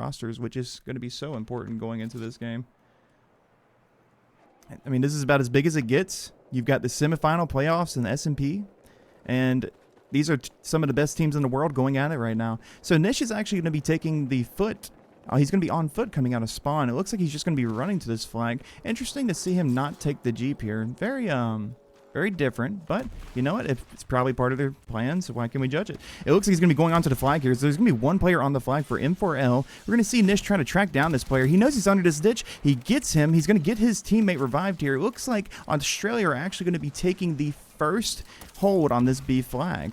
rosters, which is going to be so important going into this game. I mean, this is about as big as it gets. You've got the semifinal playoffs in the SnP, and these are some of the best teams in the world going at it right now. So Nish is actually going to be taking the foot. He's going to be on foot coming out of spawn. It looks like he's just going to be running to this flag. Interesting to see him not take the Jeep here. Very different, but you know what? It's probably part of their plan, so why can we judge it? It looks like he's going to be going onto the flag here. So there's going to be one player on the flag for M4L. We're going to see Nish trying to track down this player. He knows he's under this ditch. He gets him. He's going to get his teammate revived here. It looks like Australia are actually going to be taking the first hold on this B flag.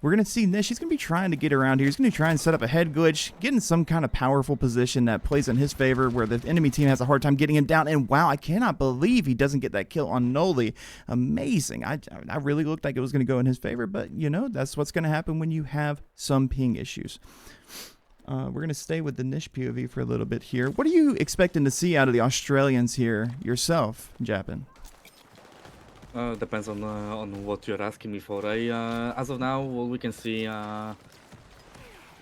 We're going to see Nish. He's going to be trying to get around here. He's going to try and set up a head glitch, get in some kind of powerful position that plays in his favor where the enemy team has a hard time getting him down. And wow, I cannot believe he doesn't get that kill on Noli. Amazing. I really looked like it was going to go in his favor, but you know, that's what's going to happen when you have some ping issues. We're going to stay with the Nish POV for a little bit here. What are you expecting to see out of the Australians here yourself, Japin? Depends on what you're asking me for. As of now, what we can see, there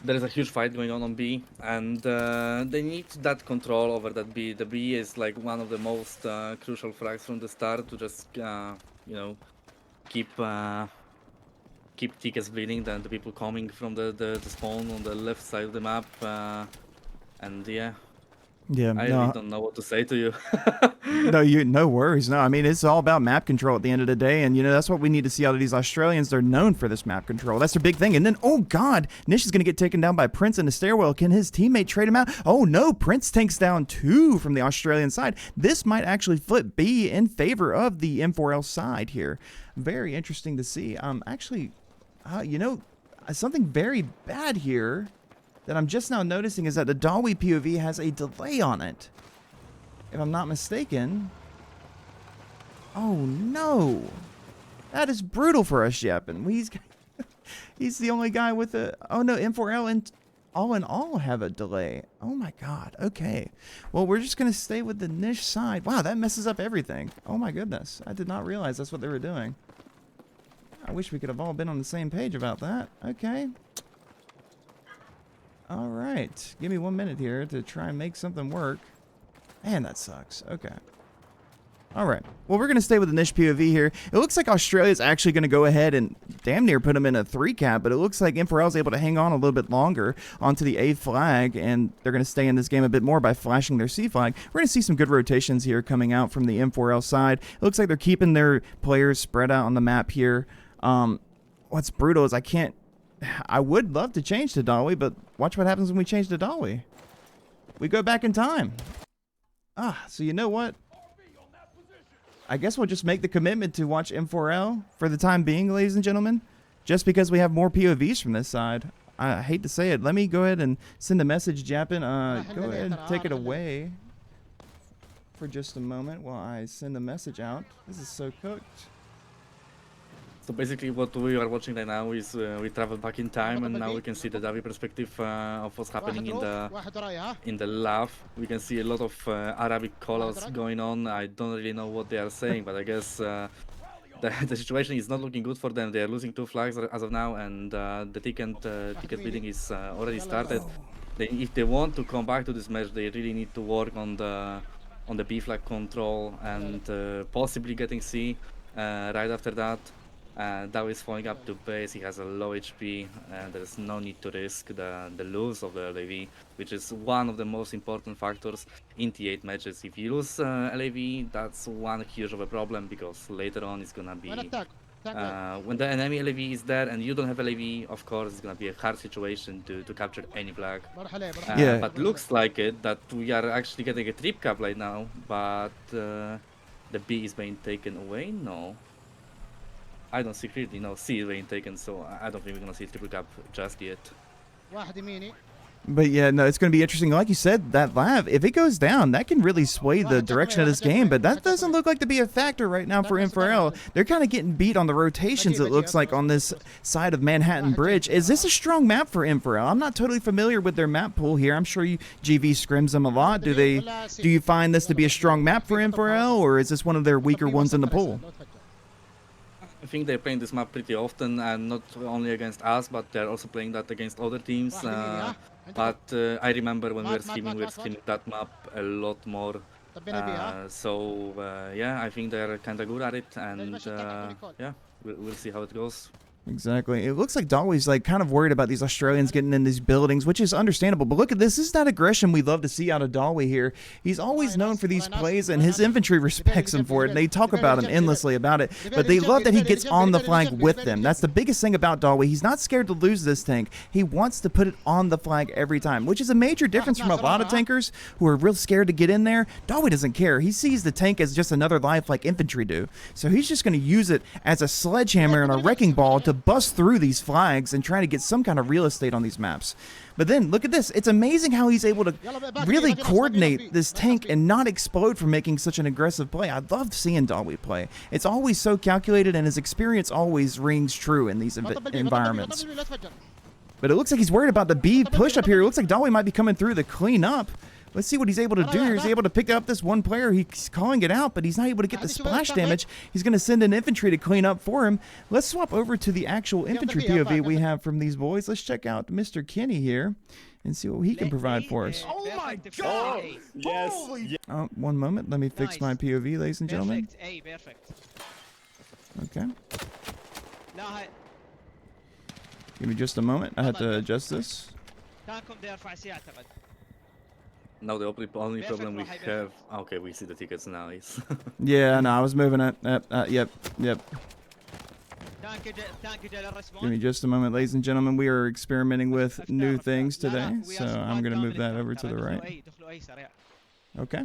is a huge fight going on B, and they need that control over that B. The B is like one of the most crucial frags from the start to just, you know, keep tickets bleeding than the people coming from the spawn on the left side of the map, and yeah. Yeah, I really don't know what to say to you. No worries. No, I mean, it's all about map control at the end of the day. And, you know, that's what we need to see out of these Australians. They're known for this map control. That's their big thing. And then, oh, God, Nish is going to get taken down by Prince in the stairwell. Can his teammate trade him out? Oh, no, Prince takes down 2 from the Australian side. This might actually flip B in favor of the M4L side here. Very interesting to see. Actually, you know, something very bad here that I'm just now noticing is that the Dawi POV has a delay on it. If I'm not mistaken. Oh no. That is brutal for us, Japin. He's the only guy with a... Oh no, M4L and all in all have a delay. Oh my god. Okay. Well, we're just going to stay with the Nish side. Wow, that messes up everything. Oh my goodness. I did not realize that's what they were doing. I wish we could have all been on the same page about that. Okay. All right, give me 1 minute here to try and make something work. Man, that sucks. Okay. All right. Well, we're going to stay with the Nish POV here. It looks like Australia's actually going to go ahead and damn near put them in a 3 cap, but it looks like M4L is able to hang on a little bit longer onto the A flag, and they're going to stay in this game a bit more by flashing their C flag. We're going to see some good rotations here coming out from the M4L side. It looks like they're keeping their players spread out on the map here. What's brutal is I would love to change to Dawi, but watch what happens when we change to Dawi. We go back in time. So you know what? I guess we'll just make the commitment to watch M4L for the time being, ladies and gentlemen, just because we have more POVs from this side. I hate to say it. Let me go ahead and send a message, Japin. Go ahead and take it away for just a moment while I send the message out. This is so cooked. So basically what we are watching right now is we travel back in time, and now we can see the Davi perspective of what's happening in the lab. We can see a lot of Arabic callouts going on. I don't really know what they are saying, but I guess the situation is not looking good for them. They are losing 2 flags as of now, and the ticket bleeding is already started. If they want to come back to this match, they really need to work on the B flag control and possibly getting C right after that. Dawi is falling up to base. He has a low HP, and there's no need to risk the lose of the LAV, which is one of the most important factors in T8 matches. If you lose LAV, that's one huge of a problem, because later on it's gonna be when the enemy LAV is there and you don't have LAV, of course it's gonna be a hard situation to capture any flag. Yeah. But looks like it that we are actually getting a trip cap right now, but the B is being taken away. No, I don't see clearly. No, C is being taken, so I don't think we're gonna see triple cap just yet. But yeah, no, it's going to be interesting. Like you said, that lab, if it goes down, that can really sway the direction of this game. But that doesn't look like to be a factor right now for M4L. They're kind of getting beat on the rotations, it looks like, on this side of Manhattan Bridge. Is this a strong map for M4L? I'm not totally familiar with their map pool here. I'm sure GV scrims them a lot. Do you find this to be a strong map for M4L, or is this one of their weaker ones in the pool? I think they're playing this map pretty often, and not only against us, but they're also playing that against other teams. But I remember when we were streaming that map a lot more. Yeah, I think they're kind of good at it, and yeah, we'll see how it goes. Exactly. It looks like Dawi's like kind of worried about these Australians getting in these buildings, which is understandable. But look at this. This is that aggression we love to see out of Dawi here. He's always known for these plays, and his infantry respects him for it. And they talk about him endlessly about it. But they love that he gets on the flag with them. That's the biggest thing about Dawi. He's not scared to lose this tank. He wants to put it on the flag every time, which is a major difference from a lot of tankers who are real scared to get in there. Dawi doesn't care. He sees the tank as just another life like infantry do. So he's just going to use it as a sledgehammer and a wrecking ball to bust through these flags and try to get some kind of real estate on these maps. But then look at this. It's amazing how he's able to really coordinate this tank and not explode for making such an aggressive play. I love seeing Dawi play. It's always so calculated, and his experience always rings true in these environments. But it looks like he's worried about the B push up here. It looks like Dawi might be coming through to clean up. Let's see what he's able to do here. He's able to pick up this one player. He's calling it out, but he's not able to get the splash damage. He's going to send an infantry to clean up for him. Let's swap over to the actual infantry POV we have from these boys. Let's check out Mr. Kenny here and see what he can provide for us. Oh my god! Yes. Oh, one moment. Let me fix my POV, ladies and gentlemen. Perfect. Okay. Give me just a moment. I had to adjust this. Now the only problem we have. Okay, we see the tickets now. Yeah, no, I was moving it. Yep. Give me just a moment, ladies and gentlemen. We are experimenting with new things today, so I'm going to move that over to the right. Okay.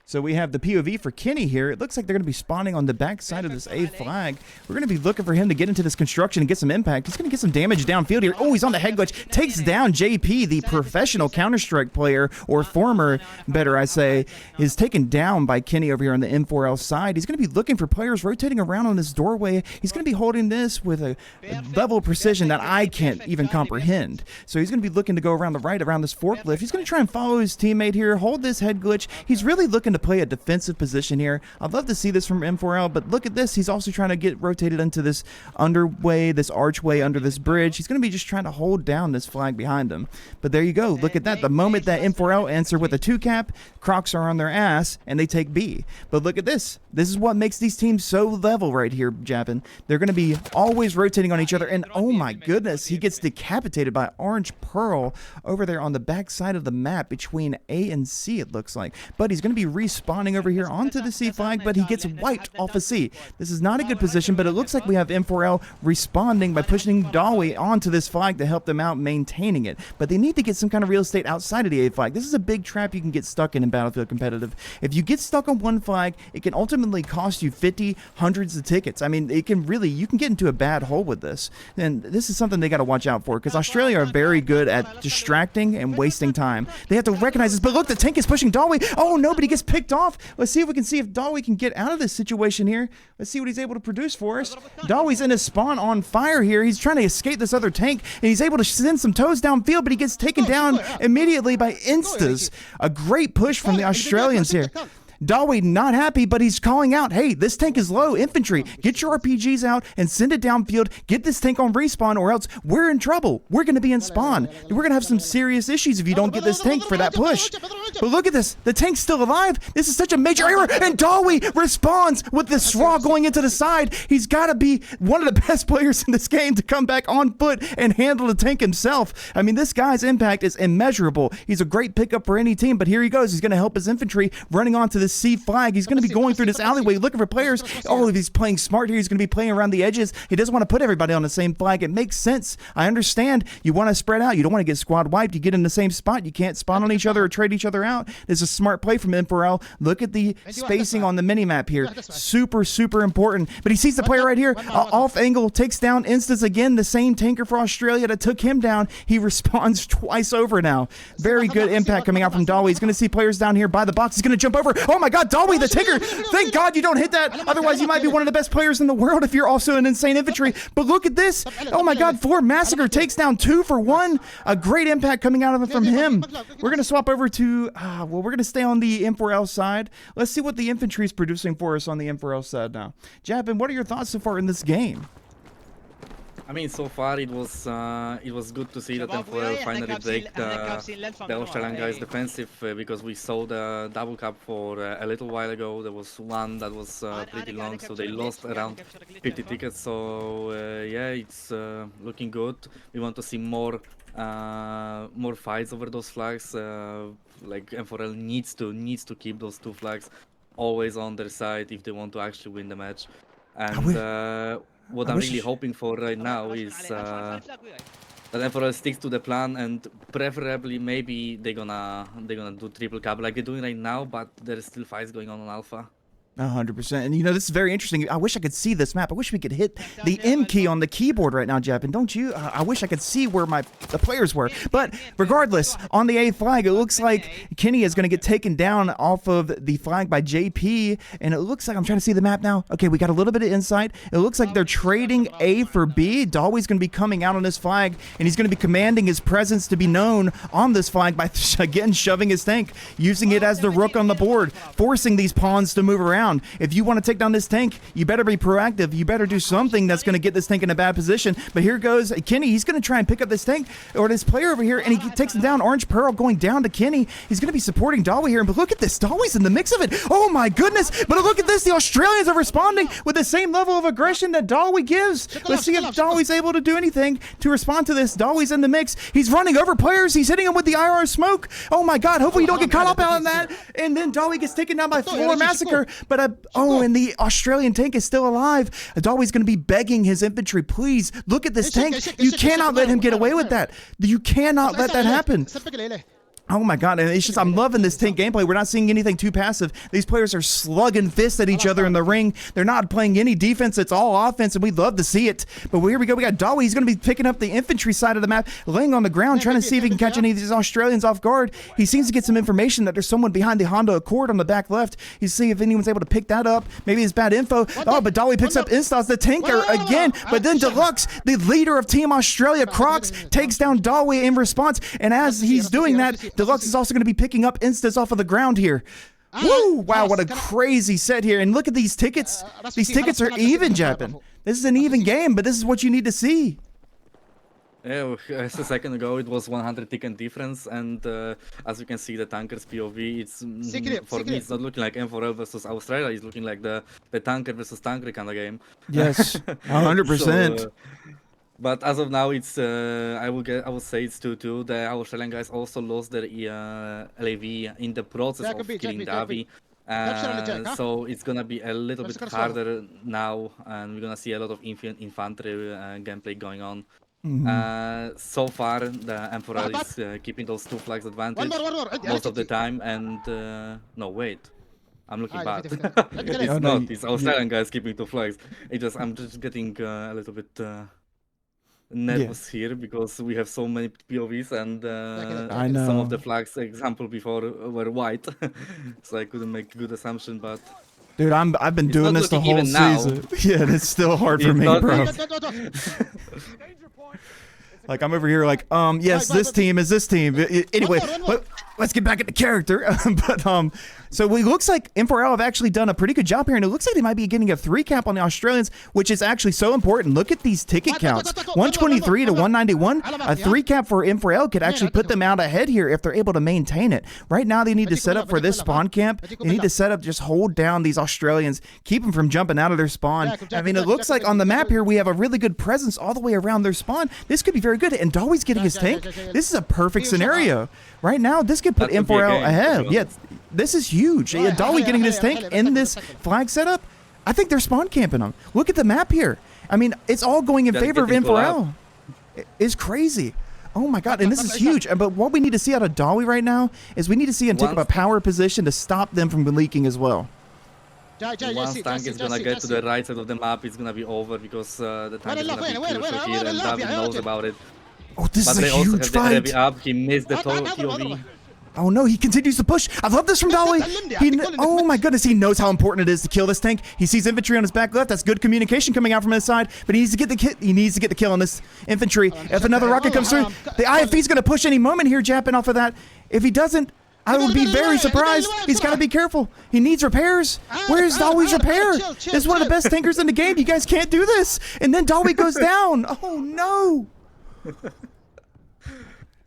So we have the POV for Kenny here. It looks like they're going to be spawning on the back side of this A flag. We're going to be looking for him to get into this construction and get some impact. He's going to get some damage downfield here. Oh, he's on the head glitch. Takes down JP, the professional Counter-Strike player, or former, better I say, is taken down by Kenny over here on the M4L side. He's going to be looking for players rotating around on this doorway. He's going to be holding this with a level of precision that I can't even comprehend. So he's going to be looking to go around the right, around this forklift. He's going to try and follow his teammate here, hold this head glitch. He's really looking to play a defensive position here. I'd love to see this from M4L, but look at this. He's also trying to get rotated into this underway, this archway under this bridge. He's going to be just trying to hold down this flag behind him. But there you go. Look at that. The moment that M4L answer with a 2-cap, Crocs are on their ass, and they take B. But look at this. This is what makes these teams so level right here, Japin. They're going to be always rotating on each other, and oh my goodness, he gets decapitated by Orange Pearl over there on the back side of the map between A and C, it looks like. But he's going to be respawning over here onto the C flag, but he gets wiped off a C. This is not a good position, but it looks like we have M4L responding by pushing Dawi onto this flag to help them out maintaining it. But they need to get some kind of real estate outside of the A flag. This is a big trap you can get stuck in Battlefield Competitive. If you get stuck on one flag, it can ultimately cost you 50, hundreds of tickets. I mean, it can really, you can get into a bad hole with this. And this is something they got to watch out for, because Australia are very good at distracting and wasting time. They have to recognize this, but look, the tank is pushing Dawi. Oh, nobody gets picked off. Let's see if we can see if Dawi can get out of this situation here. Let's see what he's able to produce for us. Dawi's in his spawn on fire here. He's trying to escape this other tank, and he's able to send some toes downfield, but he gets taken down immediately by Instas. A great push from the Australians here. Dawi not happy, but he's calling out, hey, this tank is low. Infantry, get your RPGs out and send it downfield. Get this tank on respawn, or else we're in trouble. We're going to be in spawn. We're going to have some serious issues if you don't get this tank for that push. But look at this. The tank's still alive. This is such a major error, and Dawi responds with the straw going into the side. He's got to be one of the best players in this game to come back on foot and handle the tank himself. I mean, this guy's impact is immeasurable. He's a great pickup for any team, but here he goes. He's going to help his infantry running onto the C flag. He's going to be going through this alleyway looking for players. Oh, if he's playing smart here, he's going to be playing around the edges. He doesn't want to put everybody on the same flag. It makes sense. I understand. You want to spread out. You don't want to get squad wiped. You get in the same spot. You can't spawn on each other or trade each other out. This is a smart play from M4L. Look at the spacing on the minimap here. Super, super important. But he sees the player right here. Off angle, takes down Instance again. The same tanker for Australia that took him down. He responds twice over now. Very good impact coming out from Dawi. He's going to see players down here by the box. He's going to jump over. Oh, Oh my God, Dawi the Tinker. Thank God you don't hit that. Otherwise, you might be one of the best players in the world if you're also an insane infantry. But look at this. Oh my God, 4 Massacre takes down 2 for 1. A great impact coming out of it from him. We're going to swap over to, well, we're going to stay on the M4L side. Let's see what the infantry is producing for us on the M4L side now. Japin, what are your thoughts so far in this game? I mean, so far it was good to see that M4L finally break the Australian guys' defensive because we saw the double cap for a little while ago. There was one that was pretty long, so they lost around 50 tickets. So yeah, it's looking good. We want to see more fights over those flags. Like M4L needs to keep those 2 flags always on their side if they want to actually win the match. And what I'm really hoping for right now is that M4L sticks to the plan, and preferably maybe they're gonna do triple cap like they're doing right now, but there's still fights going on Alpha. 100%. And you know, this is very interesting. I wish I could see this map. I wish we could hit the M key on the keyboard right now, Japin. Don't you? I wish I could see where the players were. But regardless, on the A flag, it looks like Kenny is going to get taken down off of the flag by JP. And it looks like, I'm trying to see the map now. Okay, we got a little bit of insight. It looks like they're trading A for B. Dawi's going to be coming out on this flag, and he's going to be commanding his presence to be known on this flag by, again, shoving his tank, using it as the rook on the board, forcing these pawns to move around. If you want to take down this tank, you better be proactive. You better do something that's going to get this tank in a bad position. But here goes Kenny. He's going to try and pick up this tank or this player over here, and he takes him down. Orange Pearl going down to Kenny. He's going to be supporting Dawi here. But look at this. Dawi's in the mix of it. Oh my goodness. But look at this. The Australians are responding with the same level of aggression that Dawi gives. Let's see if Dawi's able to do anything to respond to this. Dawi's in the mix. He's running over players. He's hitting them with the IR smoke. Oh my God. Hopefully you don't get caught up on that. And then Dawi gets taken down by 4 Massacre. But oh, and the Australian tank is still alive. Dawi's going to be begging his infantry, please, look at this tank. You cannot let him get away with that. You cannot let that happen. Oh my God, and it's just, I'm loving this tank gameplay. We're not seeing anything too passive. These players are slugging fists at each other in the ring. They're not playing any defense. It's all offense, and we love to see it. But here we go. We got Dawi. He's going to be picking up the infantry side of the map, laying on the ground, trying to see if he can catch any of these Australians off guard. He seems to get some information that there's someone behind the Honda Accord on the back left. He's seeing if anyone's able to pick that up. Maybe it's bad info. Oh, but Dawi picks up Instas, the tanker, again. But then Deluxe, the leader of Team Australia, Crocs, takes down Dawi in response. And as he's doing that, Deluxe is also going to be picking up Instas off of the ground here. Woo! Wow, what a crazy set here. And look at these tickets. These tickets are even, Japin. This is an even game, but this is what you need to see. Yeah, as a second ago it was 100 ticket difference, and as you can see, the tankers POV, it's for me it's not looking like M4L versus Australia. It's looking like the tanker versus tanker kind of game. Yes, 100%. So, but as of now, it's I would say it's 2-2. The Australian guys also lost their LAV in the process of killing Davi. So it's gonna be a little bit harder now, and we're gonna see a lot of infantry gameplay going on. So far, the M4L is keeping those 2 flags advantage most of the time, and no, wait. I'm looking bad. It's not. It's Australian guys keeping 2 flags. I'm just getting a little bit nervous here because we have so many POVs, and some of the flags, example before, were white, so I couldn't make a good assumption. But dude, I've been doing this the whole season. Yeah, and it's still hard for me, bro. Like, I'm over here like, yes, this team is this team. Anyway, let's get back into character. So it looks like M4L have actually done a pretty good job here, and it looks like they might be getting a 3 cap on the Australians, which is actually so important. Look at these ticket counts, 123 to 191. A 3 cap for M4L could actually put them out ahead here if they're able to maintain it. Right now, they need to set up for this spawn camp. They need to set up, just hold down these Australians, keep them from jumping out of their spawn. I mean, it looks like on the map here, we have a really good presence all the way around their spawn. This could be very good, and Dawi's getting his tank. This is a perfect scenario. Right now, this could put M4L ahead. Yeah, this is huge. Dawi getting this tank in this flag setup. I think they're spawn camping them. Look at the map here. I mean, it's all going in favor of M4L. It's crazy. Oh my God, and this is huge. But what we need to see out of Dawi right now is we need to see him take up a power position to stop them from leaking as well. Once tank is gonna get to the right side of the map, it's gonna be over because the tank is gonna be crucial here, and Davi knows about it. Oh, this but is a huge fight. Heavy up. He missed the POV. Oh no, he continues to push. I love this from Dolly. Oh my goodness, he knows how important it is to kill this tank. He sees infantry on his back left. That's good communication coming out from his side, but he needs to get the kill on this infantry. If another rocket comes through, the IFV's going to push any moment here, Japan, off of that. If he doesn't, I would be very surprised. He's got to be careful. He needs repairs. Where's Dolly's repair? This is one of the best tankers in the game. You guys can't do this. And then Dolly goes down. Oh no.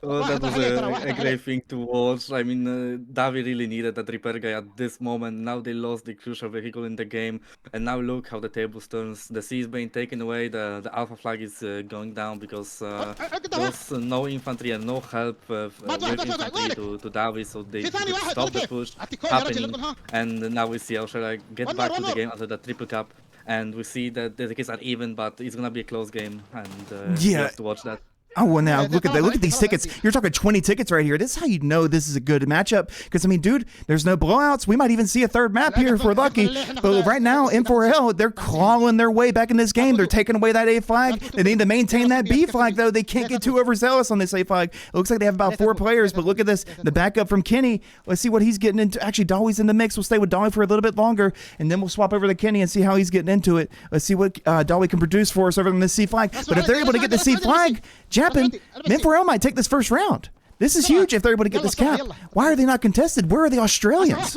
Well, that was a great thing to watch. I mean, Davi really needed that repair guy at this moment. Now they lost the crucial vehicle in the game, and now look how the tables turns. The C is being taken away. The alpha flag is going down because there was no infantry and no help with infantry to Davi, so they could stop the push happening. And now we see Australia get back to the game after the triple cap, and we see that the kids are even, but it's gonna be a close game, and you have to watch that. Oh, well, now look at that. Look at these tickets. You're talking 20 tickets right here. This is how you know this is a good matchup. Because, I mean, dude, there's no blowouts. We might even see a third map here if we're lucky. But right now, M4L, they're clawing their way back in this game. They're taking away that A flag. They need to maintain that B flag, though. They can't get too overzealous on this A flag. It looks like they have about 4 players. But look at this. The backup from Kenny. Let's see what he's getting into. Actually, Dolly's in the mix. We'll stay with Dolly for a little bit longer. And then we'll swap over to Kenny and see how he's getting into it. Let's see what Dolly can produce for us over on this C flag. But if they're able to get the C flag, Japan, M4L might take this first round. This is huge if they're able to get this cap. Why are they not contested? Where are the Australians?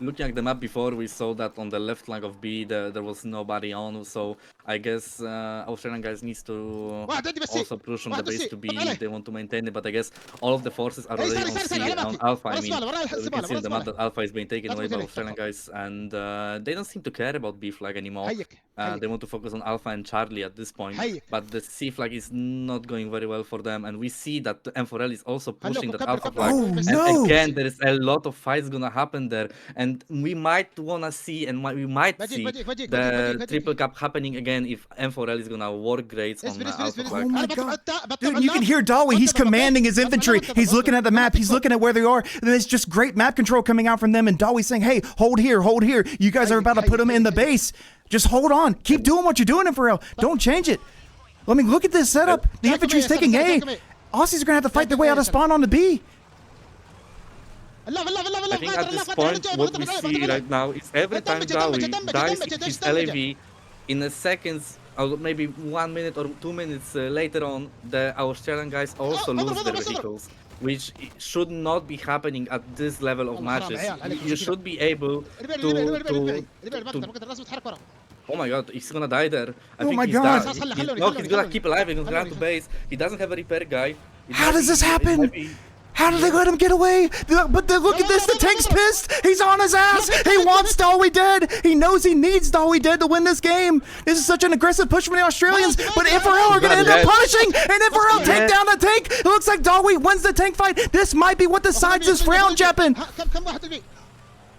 Looking at the map before, we saw that on the left flank of B, there was nobody on, so I guess Australian guys needs to also push on the base to B. They want to maintain it, but I guess all of the forces are already on C, on Alpha. I mean, we can see in the map that Alpha is being taken away by Australian guys, and they don't seem to care about B flag anymore. They want to focus on Alpha and Charlie at this point, but the C flag is not going very well for them, and we see that M4L is also pushing that Alpha flag. And again, there is a lot of fights gonna happen there, and we might wanna see, and we might see the triple cap happening again if M4L is gonna work grades on Alpha flag. Oh my god. Dude, you can hear Dolly. He's commanding his infantry. He's looking at the map. He's looking at where they are. And there's just great map control coming out from them. And Dolly's saying, hey, hold here, hold here. You guys are about to put them in the base. Just hold on. Keep doing what you're doing, M4L. Don't change it. I mean, look at this setup. The infantry's taking A. Aussies are going to have to fight their way out of spawn on the B. I think at this point, what we see right now is every time Dawi dies in his LAV, in a seconds, or maybe 1 minute or 2 minutes later on, the Australian guys also lose their vehicles, which should not be happening at this level of matches. You should be able to oh my god, he's gonna die there. I think he's god. He's gonna keep alive, he's gonna run to base. He doesn't have a repair guy. How does this happen? How did they let him get away? But look at this, the tank's pissed. He's on his ass. He wants Dolly dead. He knows he needs Dolly dead to win this game. This is such an aggressive push from the Australians, but M4L are going to end up punishing, and M4L take down the tank. It looks like Dolly wins the tank fight. This might be what decides this round, Japan.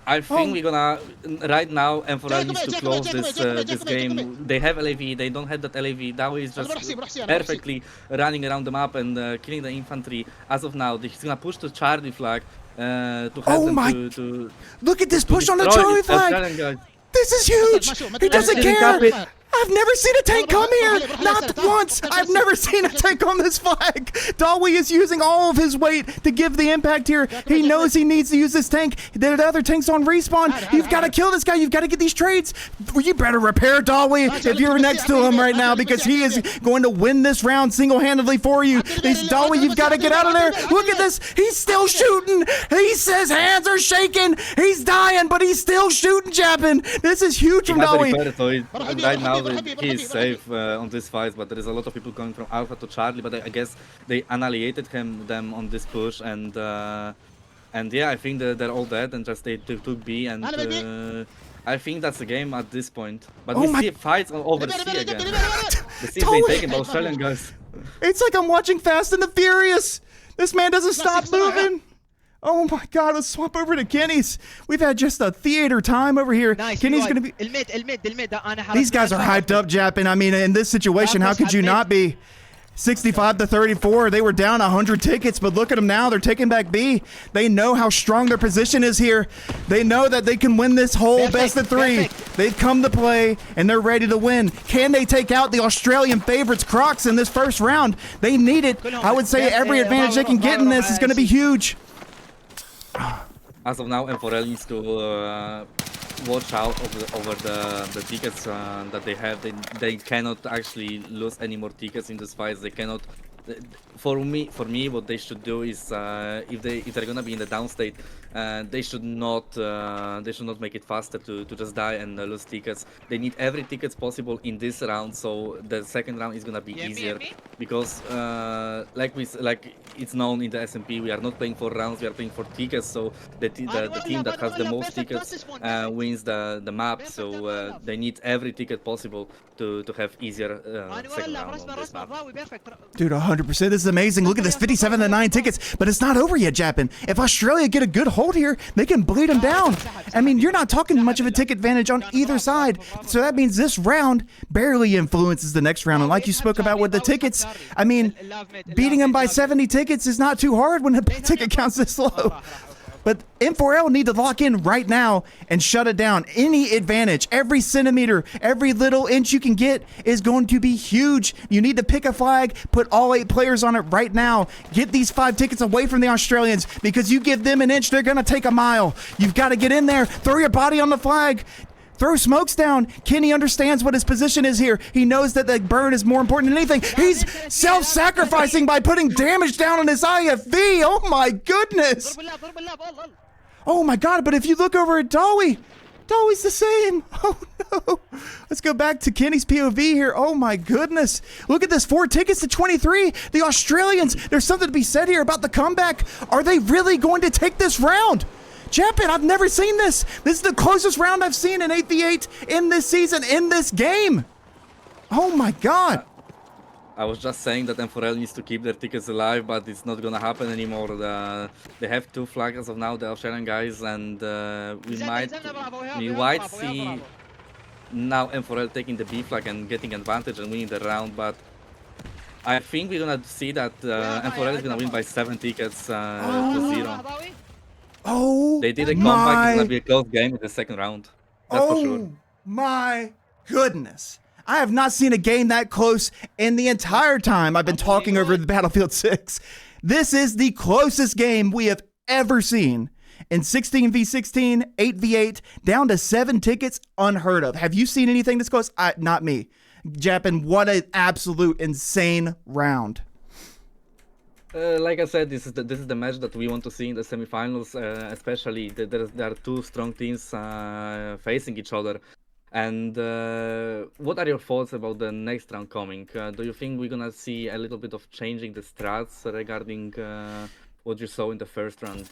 I think we're gonna, right now, M4L needs to close this game. They have LAV, they don't have that LAV. Dawi is just perfectly running around the map and killing the infantry. As of now, he's gonna push the Charlie flag to help them to look at this push on the Charlie flag! This is huge! He doesn't care! I've never seen a tank come here! Not once! I've never seen a tank on this flag! Dolly is using all of his weight to give the impact here. He knows he needs to use this tank. The other tank's on respawn. You've got to kill this guy. You've got to get these trades. You better repair Dolly if you're next to him right now, because he is going to win this round single-handedly for you. This Dolly, you've got to get out of there. Look at this. He's still shooting. He says hands are shaking. He's dying, but he's still shooting, Japan. This is huge from Dolly. Right now, he is safe on this fight, but there is a lot of people going from Alpha to Charlie, but I guess they annihilated them on this push, and yeah, I think they're all dead, and just they took B, and I think that's the game at this point. But we see fights over the C again. The C is being taken by Australian guys. It's like I'm watching Fast and the Furious. This man doesn't stop moving. Oh my god, let's swap over to Kenny's. We've had just a theater time over here. Kenny's gonna be... These guys are hyped up, Japan. I mean, in this situation, how could you not be? 65 to 34. They were down 100 tickets, but look at them now. They're taking back B. They know how strong their position is here. They know that they can win this whole best of three. They've come to play, and they're ready to win. Can they take out the Australian favorites, Crocs, in this first round? They need it. I would say every advantage they can get in this is going to be huge. As of now, M4L needs to watch out over the tickets that they have. They cannot actually lose any more tickets in this fight. They cannot. For me, what they should do is if they're gonna be in the down state, they should not make it faster to just die and lose tickets. They need every tickets possible in this round, so the second round is gonna be easier because like it's known in the SnP, we are not playing for rounds, we are playing for tickets. So the team that has the most tickets wins the map. So they need every ticket possible to have easier second round on this map. Dude, 100%. This is amazing. Look at this, 57 to 9 tickets, but it's not over yet, Japan. If Australia get a good hold here, they can bleed them down. I mean, you're not talking much of a ticket advantage on either side. So that means this round barely influences the next round. And like you spoke about with the tickets, I mean, beating them by 70 tickets is not too hard when the ticket count's this low. But M4L need to lock in right now and shut it down. Any advantage, every centimeter, every little inch you can get is going to be huge. You need to pick a flag, put all 8 players on it right now. Get these 5 tickets away from the Australians, because you give them an inch, they're going to take a mile. You've got to get in there, throw your body on the flag. Throw smokes down. Kenny understands what his position is here. He knows that the burn is more important than anything. He's self-sacrificing by putting damage down on his IFV. Oh my goodness. Oh my god, but if you look over at Dawi, Dawi's the same. Oh no. Let's go back to Kenny's POV here. Oh my goodness. Look at this, 4 tickets to 23. The Australians, there's something to be said here about the comeback. Are they really going to take this round? Japan, I've never seen this. This is the closest round I've seen in 8v8 in this season, in this game. Oh my god. I was just saying that M4L needs to keep their tickets alive, but it's not gonna happen anymore. They have 2 flags as of now, the Australian guys, and we might see now M4L taking the B flag and getting advantage and winning the round, but I think we're gonna see that M4L is gonna win by 7 tickets to 0. Oh, they did a comeback. It's gonna be a close game in the second round. That's for sure. Oh my goodness. I have not seen a game that close in the entire time I've been talking over the Battlefield 6. This is the closest game we have ever seen. In 16v16, 8v8, down to 7 tickets, unheard of. Have you seen anything this close? Not me. Japan, what an absolute insane round. Like I said, this is the match that we want to see in the semifinals. Especially there are 2 strong teams facing each other. And what are your thoughts about the next round coming? Do you think we're gonna see a little bit of changing the strats regarding what you saw in the first round?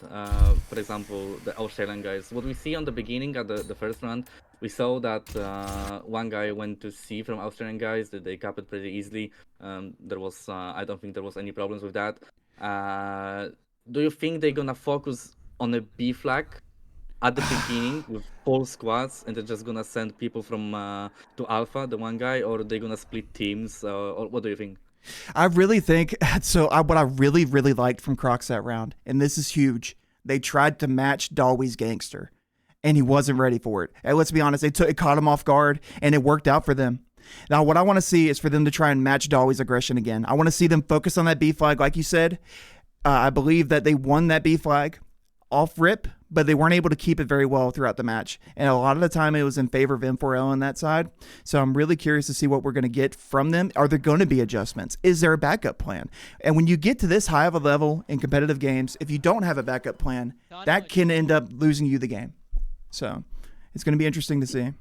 For example, the Australian guys. What we see on the beginning at the first round, we saw that one guy went to C from Australian guys, that they capped it pretty easily. There was I don't think there was any problems with that. Do you think they're gonna focus on a B flag at the beginning with full squads, and they're just gonna send people from to Alpha, the one guy, or they're gonna split teams, or what do you think? I really think, what I really liked from Crocs that round, and this is huge, they tried to match Dalwy's gangster, and he wasn't ready for it. And let's be honest, it caught him off guard, and it worked out for them. Now, what I want to see is for them to try and match Dalwy's aggression again. I want to see them focus on that B flag, like you said. I believe that they won that B flag off rip, but they weren't able to keep it very well throughout the match. And a lot of the time it was in favor of M4L on that side. So I'm really curious to see what we're going to get from them. Are there going to be adjustments? Is there a backup plan? And when you get to this high of a level in competitive games, if you don't have a backup plan, that can end up losing you the game. So it's going to be interesting to see.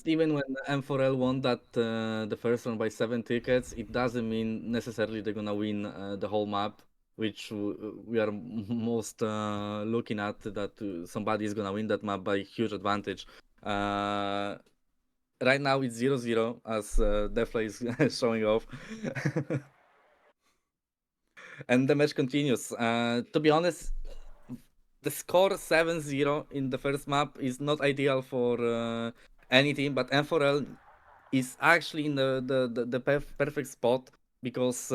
Even when M4L won that the first one by 7 tickets, it doesn't mean necessarily they're going to win the whole map, which we are most looking at, that somebody is going to win that map by huge advantage. Right now it's 0-0 as Defla is showing off. And the match continues. To be honest, the score 7-0 in the first map is not ideal for any team, but M4L is actually in the perfect spot, because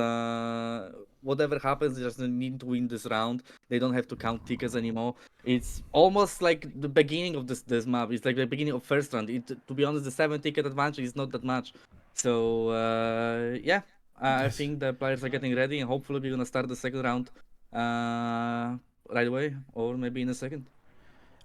whatever happens, they just need to win this round. They don't have to count tickets anymore. It's almost like the beginning of this map. It's like the beginning of first round. To be honest, the 7 ticket advantage is not that much. So yeah, I think the players are getting ready, and hopefully we're gonna start the second round right away, or maybe in a second.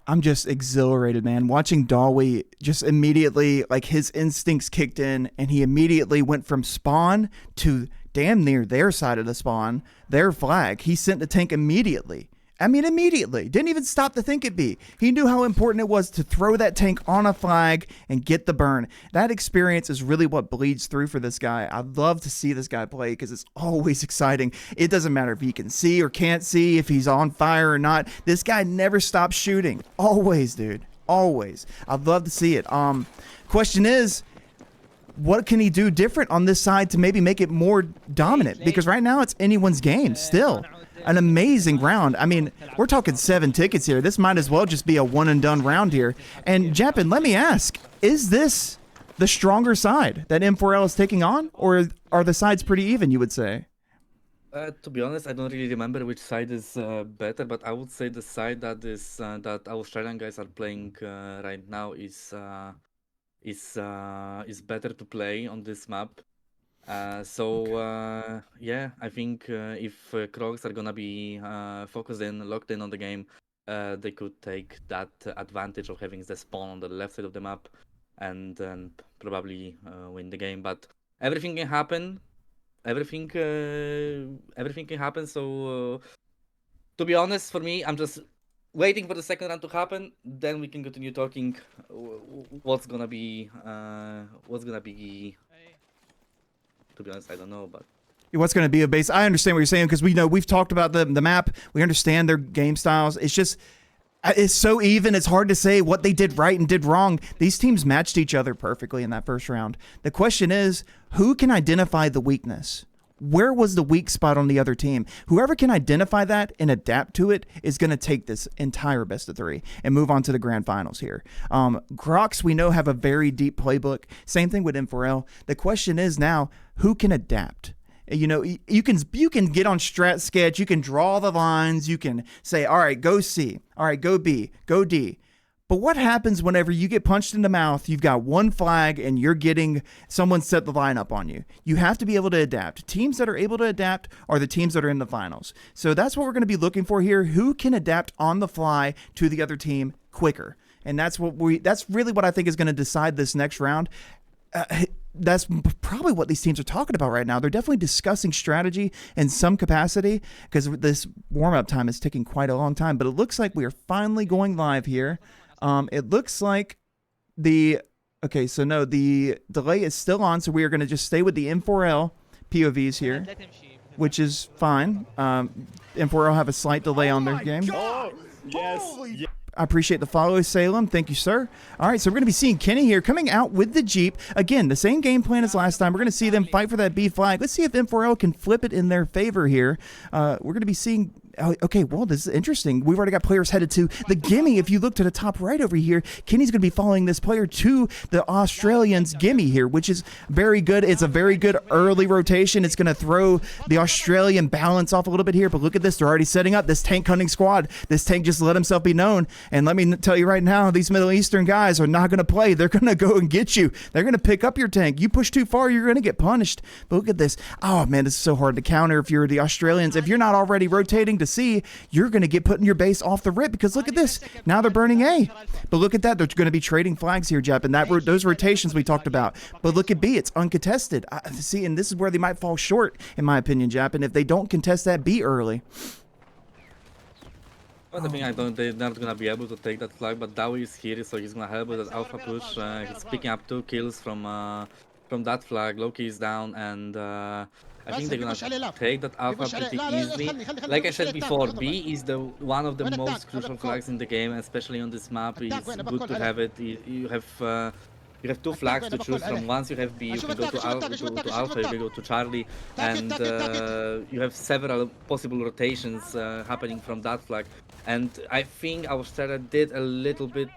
I'm just exhilarated, man. Watching Dolly just immediately, like his instincts kicked in, and he immediately went from spawn to damn near their side of the spawn, their flag. He sent the tank immediately. I mean, immediately. Didn't even stop to think it be. He knew how important it was to throw that tank on a flag and get the burn. That experience is really what bleeds through for this guy. I'd love to see this guy play because it's always exciting. It doesn't matter if he can see or can't see, if he's on fire or not. This guy never stops shooting. Always, dude. Always. I'd love to see it. Question is, what can he do different on this side to maybe make it more dominant? Because right now it's anyone's game still. An amazing round. I mean, we're talking 7 tickets here. This might as well just be a one and done round here. And Japin, let me ask, is this the stronger side that M4L is taking on, or are the sides pretty even, you would say? To be honest, I don't really remember which side is better, but I would say the side that is that our Australian guys are playing right now is better to play on this map. Yeah, I think if Crocs are gonna be focused in, locked in on the game, they could take that advantage of having the spawn on the left side of the map, and then probably win the game. But everything can happen. Everything can happen. So to be honest, for me, I'm just waiting for the second round to happen. Then we can continue talking. What's gonna be? To be honest, I don't know, but What's going to be a base? I understand what you're saying because we know we've talked about the map. We understand their game styles. It's just it's so even. It's hard to say what they did right and did wrong. These teams matched each other perfectly in that first round. The question is, who can identify the weakness? Where was the weak spot on the other team? Whoever can identify that and adapt to it is going to take this entire best of 3 and move on to the grand finals here. Crocs, we know, have a very deep playbook. Same thing with M4L. The question is now, who can adapt? You know, you can get on strat sketch, you can draw the lines, you can say, all right, go C, all right, go B, go D. But what happens whenever you get punched in the mouth, you've got one flag, and you're getting someone set the lineup on you? You have to be able to adapt. Teams that are able to adapt are the teams that are in the finals. So that's what we're going to be looking for here. Who can adapt on the fly to the other team quicker? And that's really what I think is going to decide this next round. That's probably what these teams are talking about right now. They're definitely discussing strategy in some capacity because this warm-up time is taking quite a long time. But it looks like we are finally going live here. It looks like the delay is still on, so we are going to just stay with the M4L POVs here, which is fine. M4L have a slight delay on their game. Oh, yes. I appreciate the follow, Salem. Thank you, sir. All right, so we're going to be seeing Kenny here coming out with the Jeep. Again, the same game plan as last time. We're going to see them fight for that B flag. Let's see if M4L can flip it in their favor here. We're going to be seeing... Okay, well, this is interesting. We've already got players headed to the gimme. If you look to the top right over here, Kenny's going to be following this player to the Australians' gimme here, which is very good. It's a very good early rotation. It's going to throw the Australian balance off a little bit here, but look at this. They're already setting up this tank hunting squad. This tank just let himself be known, and let me tell you right now, these Middle Eastern guys are not going to play. They're going to go and get you. They're going to pick up your tank. You push too far, you're going to get punished. But look at this. Oh, man, this is so hard to counter if you're the Australians. If you're not already rotating to C, you're going to get put in your base off the rip because look at this. Now they're burning A. But look at that. They're going to be trading flags here, Jep, and those rotations we talked about. But look at B. It's uncontested. See, and this is where they might fall short, in my opinion, Jep, and if they don't contest that B early. But I think they're not gonna be able to take that flag, but Dowie is here, so he's gonna help with that alpha push. He's picking up 2 kills from that flag. Loki is down, and I think they're gonna take that alpha pretty easily. Like I said before, B is one of the most crucial flags in the game, especially on this map. It's good to have it. You have 2 flags to choose from. Once you have B, you can go to Alpha, you can go to Charlie, and you have several possible rotations happening from that flag. And I think our strategy did a little bit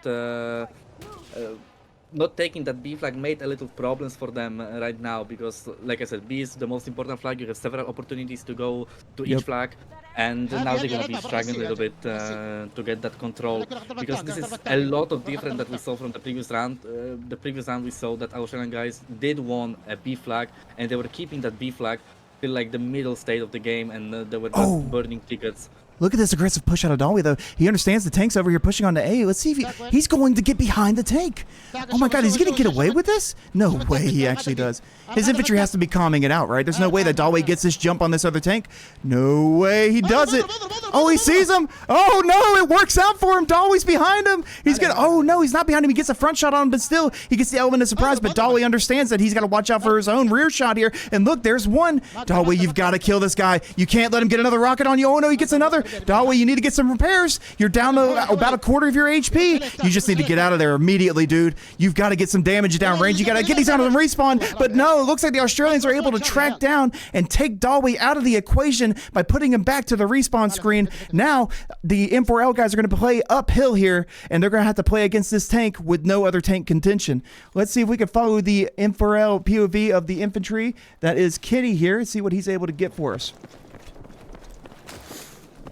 not taking that B flag made a little problems for them right now, because like I said, B is the most important flag. You have several opportunities to go to each flag, and now they're gonna be struggling a little bit to get that control, because this is a lot of different that we saw from the previous round. The previous round we saw that Australian guys did want a B flag, and they were keeping that B flag till like the middle state of the game, and they were just burning tickets. Look at this aggressive push out of Dolly, though. He understands the tank's over here pushing on to A. Let's see if he's going to get behind the tank. Oh my God, is he going to get away with this? No way he actually does. His infantry has to be calming it out, right? There's no way that Dolly gets this jump on this other tank. No way he does it. Oh, he sees him. Oh, no, it works out for him. Dolly's behind him. He's going to, oh, no, he's not behind him. He gets a front shot on him, but still, he gets the element of surprise. But Dolly understands that he's got to watch out for his own rear shot here. And look, there's one. Dolly, you've got to kill this guy. You can't let him get another rocket on you. Oh, no, he gets another. Dolly, you need to get some repairs. You're down to about a quarter of your HP. You just need to get out of there immediately, dude. You've got to get some damage down range. You got to get these out of the respawn. But no, it looks like the Australians are able to track down and take Dolby out of the equation by putting him back to the respawn screen. Now, the M4L guys are going to play uphill here, and they're going to have to play against this tank with no other tank contention. Let's see if we can follow the M4L POV of the infantry. That is Kitty here. See what he's able to get for us.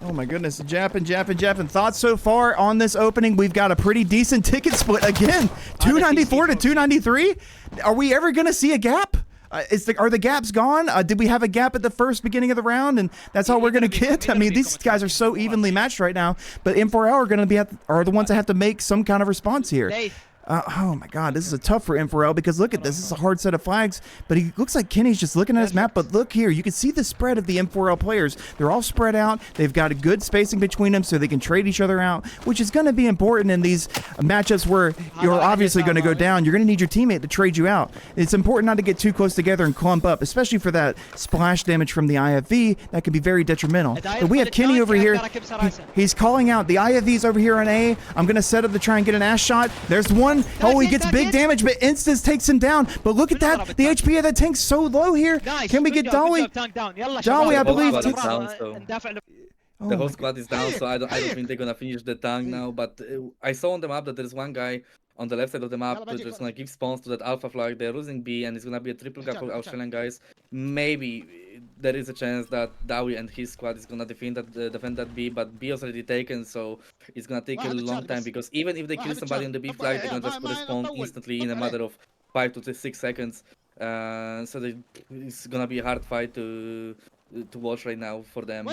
Oh my goodness, Jappin. Thoughts so far on this opening? We've got a pretty decent ticket split again. 294 to 293. Are we ever going to see a gap? Are the gaps gone? Did we have a gap at the beginning of the round, and that's all we're going to get? I mean, these guys are so evenly matched right now, but M4L are going to be are the ones that have to make some kind of response here. Oh my God, this is tough for M4L because look at this. This is a hard set of flags, but he looks like Kenny's just looking at his map. But look here, you can see the spread of the M4L players. They're all spread out. They've got a good spacing between them so they can trade each other out, which is going to be important in these matchups where you're obviously going to go down. You're going to need your teammate to trade you out. It's important not to get too close together and clump up, especially for that splash damage from the IFV. That can be very detrimental. But we have Kenny over here. He's calling out the IFVs over here on A. I'm going to set up to try and get an ass shot. There's one. Oh, he gets big damage, but Instance takes him down. But look at that. The HP of that tank's so low here. Can we get Dolly? Dolly, I believe. The whole squad is down, so I don't think they're gonna finish the tank now. But I saw on the map that there's one guy on the left side of the map that's just gonna give spawns to that alpha flag. They're losing B, and it's gonna be a triple gap for Australian guys. Maybe there is a chance that Dowie and his squad is gonna defend that B, but B is already taken, so it's gonna take a long time, because even if they kill somebody on the B flag, they're gonna just respawn instantly in a matter of 5 to 6 seconds. So it's gonna be a hard fight to watch right now for them.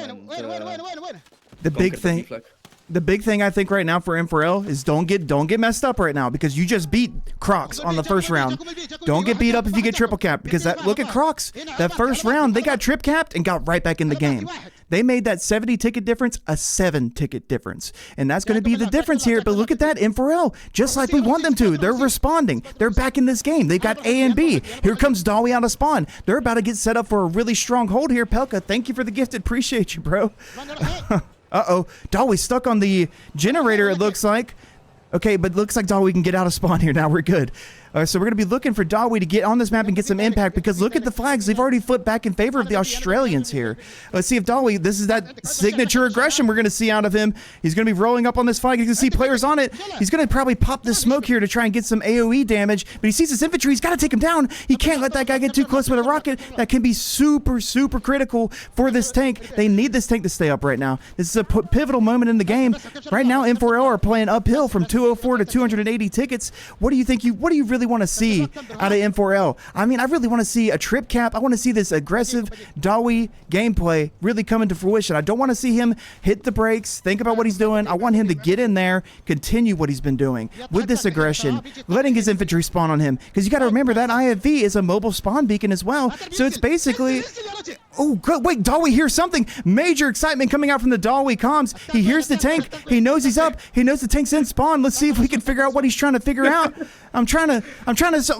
The big thing I think right now for M4L is don't get messed up right now, because you just beat Crocs on the first round. Don't get beat up if you get triple capped, because look at Crocs. That first round they got trip capped and got right back in the game. They made that 70 ticket difference a 7 ticket difference, and that's going to be the difference here. But look at that, M4L, just like we want them to. They're responding. They're back in this game. They've got A and B. Here comes Dolly out of spawn. They're about to get set up for a really strong hold here. Pelka, thank you for the gifted. Appreciate you, bro. Uh-oh. Dolly's stuck on the generator, it looks like. Okay, but looks like Dolly can get out of spawn here. Now we're good. So we're going to be looking for Dolly to get on this map and get some impact, because look at the flags. They've already flipped back in favor of the Australians here. Let's see if Dolly, this is that signature aggression we're going to see out of him. He's going to be rolling up on this flag. You can see players on it. He's going to probably pop this smoke here to try and get some AoE damage, but he sees his infantry. He's got to take him down. He can't let that guy get too close with a rocket. That can be super, super critical for this tank. They need this tank to stay up right now. This is a pivotal moment in the game. Right now, M4L are playing uphill from 204 to 280 tickets. What do you think what do you really want to see out of M4L? I mean, I really want to see a trip cap. I want to see this aggressive Dowie gameplay really come into fruition. I don't want to see him hit the brakes, think about what he's doing. I want him to get in there, continue what he's been doing with this aggression, letting his infantry spawn on him, because you got to remember that IFV is a mobile spawn beacon as well. So it's basically... Oh, wait, Dowie hears something. Major excitement coming out from the Dowie comms. He hears the tank. He knows he's up. He knows the tank's in spawn. Let's see if we can figure out what he's trying to figure out. I'm trying to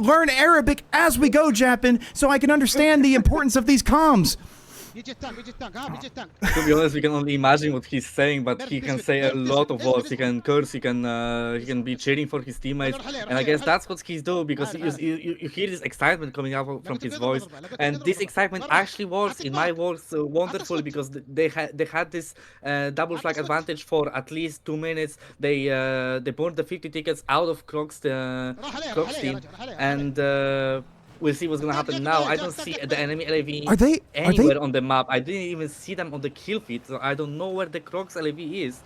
learn Arabic as we go, Jappin, so I can understand the importance of these comms. To be honest, we can only imagine what he's saying, but he can say a lot of words. He can curse, he can be cheering for his teammates, and I guess that's what he's doing, because you hear this excitement coming out from his voice, and this excitement actually works in my words wonderfully, because they had this double flag advantage for at least 2 minutes. They burned the 50 tickets out of Crocs, the Crocs team, and we'll see what's gonna happen now. I don't see the enemy LAV anywhere on the map. I didn't even see them on the kill feed, so I don't know where the Crocs LAV is.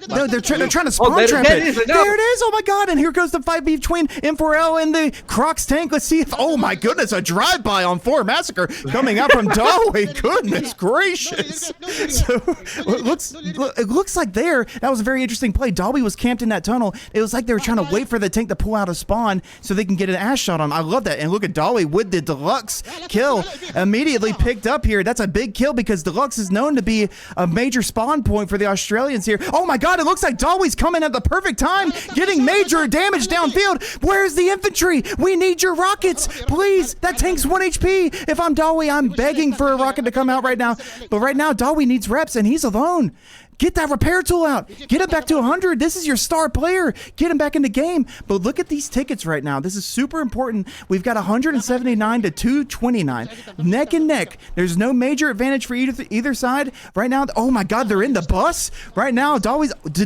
No, they're trying to spawn trap it. There it is. Oh my god! And here goes the fight between M4L and the Crocs tank. Let's see if. Oh my goodness! A drive-by on 4 Massacre coming out from Dawei. Goodness gracious! So it looks like that was a very interesting play. Dawei was camped in that tunnel. It was like they were trying to wait for the tank to pull out a spawn so they can get an ass shot on him. I love that. And look at Dawei with the deluxe kill immediately picked up here. That's a big kill because deluxe is known to be a major spawn point for the Australians here. Oh my god, it looks like Dawei's coming at the perfect time, getting major damage downfield. Where's the infantry? We need your rockets, please. That tank's 1 HP. If I'm Dawei, I'm begging for a rocket to come out right now. But right now, Dawei needs reps and he's alone. Get that repair tool out. Get him back to 100. This is your star player. Get him back in the game. But look at these tickets right now. This is super important. We've got 179 to 229. Neck and neck. There's no major advantage for either side. Right now, oh my god, they're in the bus. Right now, did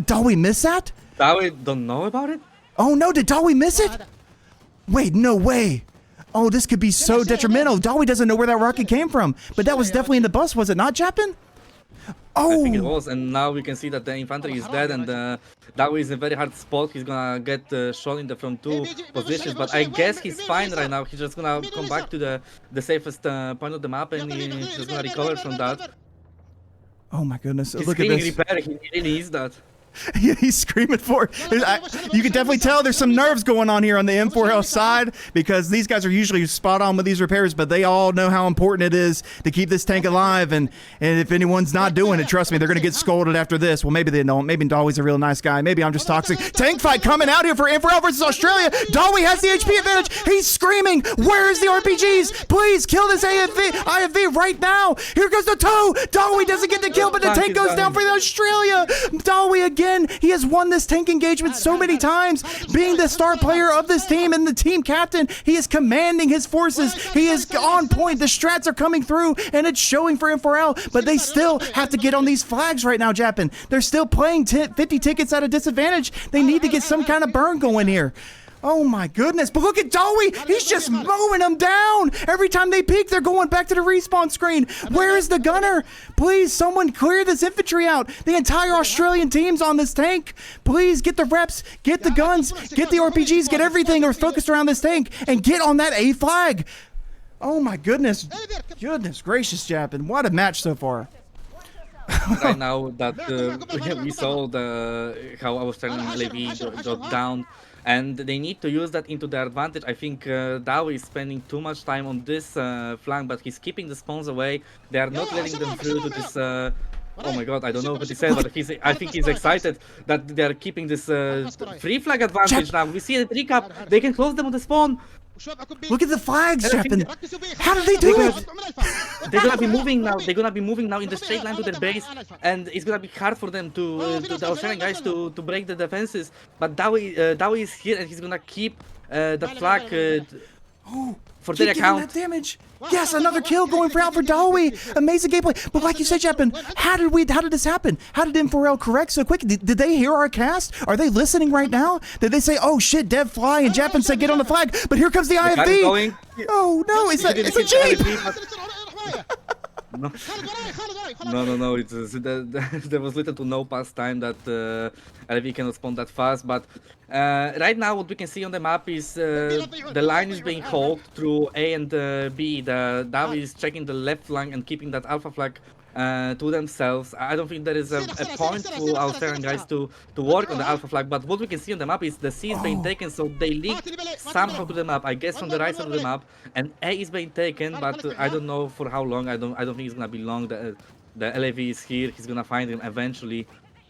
Dawei miss that? Dawei don't know about it? Oh no, did Dawei miss it? Wait, no way. Oh, this could be so detrimental. Dawei doesn't know where that rocket came from. But that was definitely in the bus, was it not, Japin? I think it was, and now we can see that the infantry is dead, and Dawei is in a very hard spot. He's gonna get shot in the front 2 positions, but I guess he's fine right now. He's just gonna come back to the safest point of the map, and he's just gonna recover from that. Oh my goodness! He's look at this. Repair. He really needs that. He's screaming for it. You can definitely tell there's some nerves going on here on the M4L side because these guys are usually spot on with these repairs, but they all know how important it is to keep this tank alive. And if anyone's not doing it, trust me, they're going to get scolded after this. Well, maybe they don't. Maybe Dawei's a real nice guy. Maybe I'm just toxic. Tank fight coming out here for M4L versus Australia. Dawei has the HP advantage. He's screaming. Where is the RPGs? Please kill this IFV right now. Here goes the toe. Dawei doesn't get the kill, but the tank goes down for the Australia. Dawei again. He has won this tank engagement so many times, being the star player of this team and the team captain. He is commanding his forces. He is on point. The strats are coming through, and it's showing for M4L, but they still have to get on these flags right now, Japin. They're still playing 50 tickets at a disadvantage. They need to get some kind of burn going here. Oh my goodness, but look at Dawei. He's just mowing them down. Every time they peek, they're going back to the respawn screen. Where is the gunner? Please, someone clear this infantry out. The entire Australian team's on this tank. Please get the reps, get the guns, get the RPGs, get everything or focused around this tank and get on that A flag. Oh my goodness. Goodness gracious, Japin. What a match so far. Right now that we saw how Australian LAV got down, and they need to use that into their advantage. I think Dawei is spending too much time on this flank, but he's keeping the spawns away. They are not letting them through to this. Oh my god, I don't know what he said, but I think he's excited that they are keeping this free flag advantage now. We see the recap. They can close them on the spawn. Look at the flags, Japin. How did they do it? They're gonna be moving now. They're gonna be moving now in the straight line to their base, and it's gonna be hard for them to the Australian guys to break the defenses. But Dawei is here, and he's gonna keep the flag for their account. That damage. Yes, another kill going for Dawei. Amazing gameplay. But like you said, Japin, how did this happen? How did M4L correct so quick? Did they hear our cast? Are they listening right now? Did they say, "Oh shit, Dev fly," and Japin said, "Get on the flag"? But here comes the IFV. Oh no, it's a jeep. No. There was little to no pass time that LV cannot spawn that fast. But right now, what we can see on the map is the line is being held through A and B. The Dawei is checking the left flank and keeping that alpha flag to themselves. I don't think there is a point for our Australian guys to work on the alpha flag, but what we can see on the map is the C is being taken, so they leaked somehow to the map, I guess from the right side of the map, and A is being taken, but I don't know for how long. I don't think it's gonna be long. The LAV is here, he's gonna find him eventually.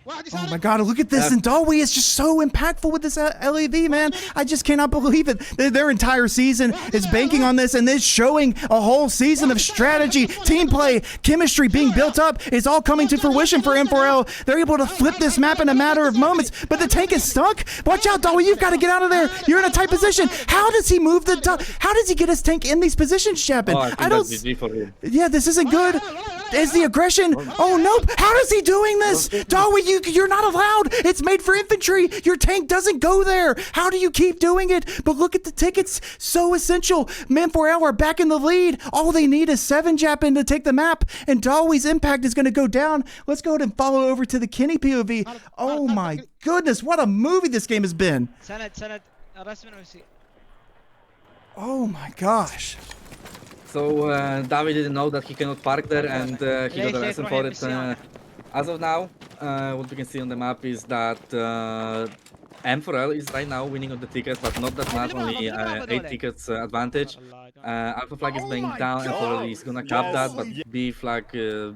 Oh my god, look at this. And Dalwi is just so impactful with this LAV, man. I just cannot believe it. Their entire season is banking on this, and this showing a whole season of strategy, team play, chemistry being built up is all coming to fruition for M4L. They're able to flip this map in a matter of moments, but the tank is stuck. Watch out, Dalwi. You've got to get out of there. You're in a tight position. How does he move how does he get his tank in these positions, Chapin? I don't. GG for him. Yeah, this isn't good. Is the aggression? Oh no! How is he doing this? Dalwi, you're not allowed. It's made for infantry. Your tank doesn't go there. How do you keep doing it? But look at the tickets. So essential. M4L are back in the lead. All they need is 7 Japan to take the map, and Dalwi's impact is going to go down. Let's go ahead and follow over to the Kenny POV. Oh my goodness, what a movie this game has been. Oh my gosh. So David didn't know that he cannot park there, and he got a lesson for it. As of now, what we can see on the map is that M4L is right now winning on the tickets, but not that much, only 8 tickets advantage. Alpha flag is being down, M4L is gonna cap that, but B flag is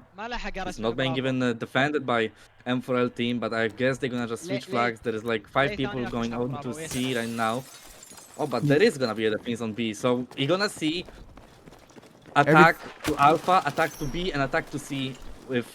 not being even defended by M4L team, but I guess they're gonna just switch flags. There is like 5 people going out to C right now. Oh, but there is gonna be a defense on B, so you're gonna see attack to Alpha, attack to B, and attack to C with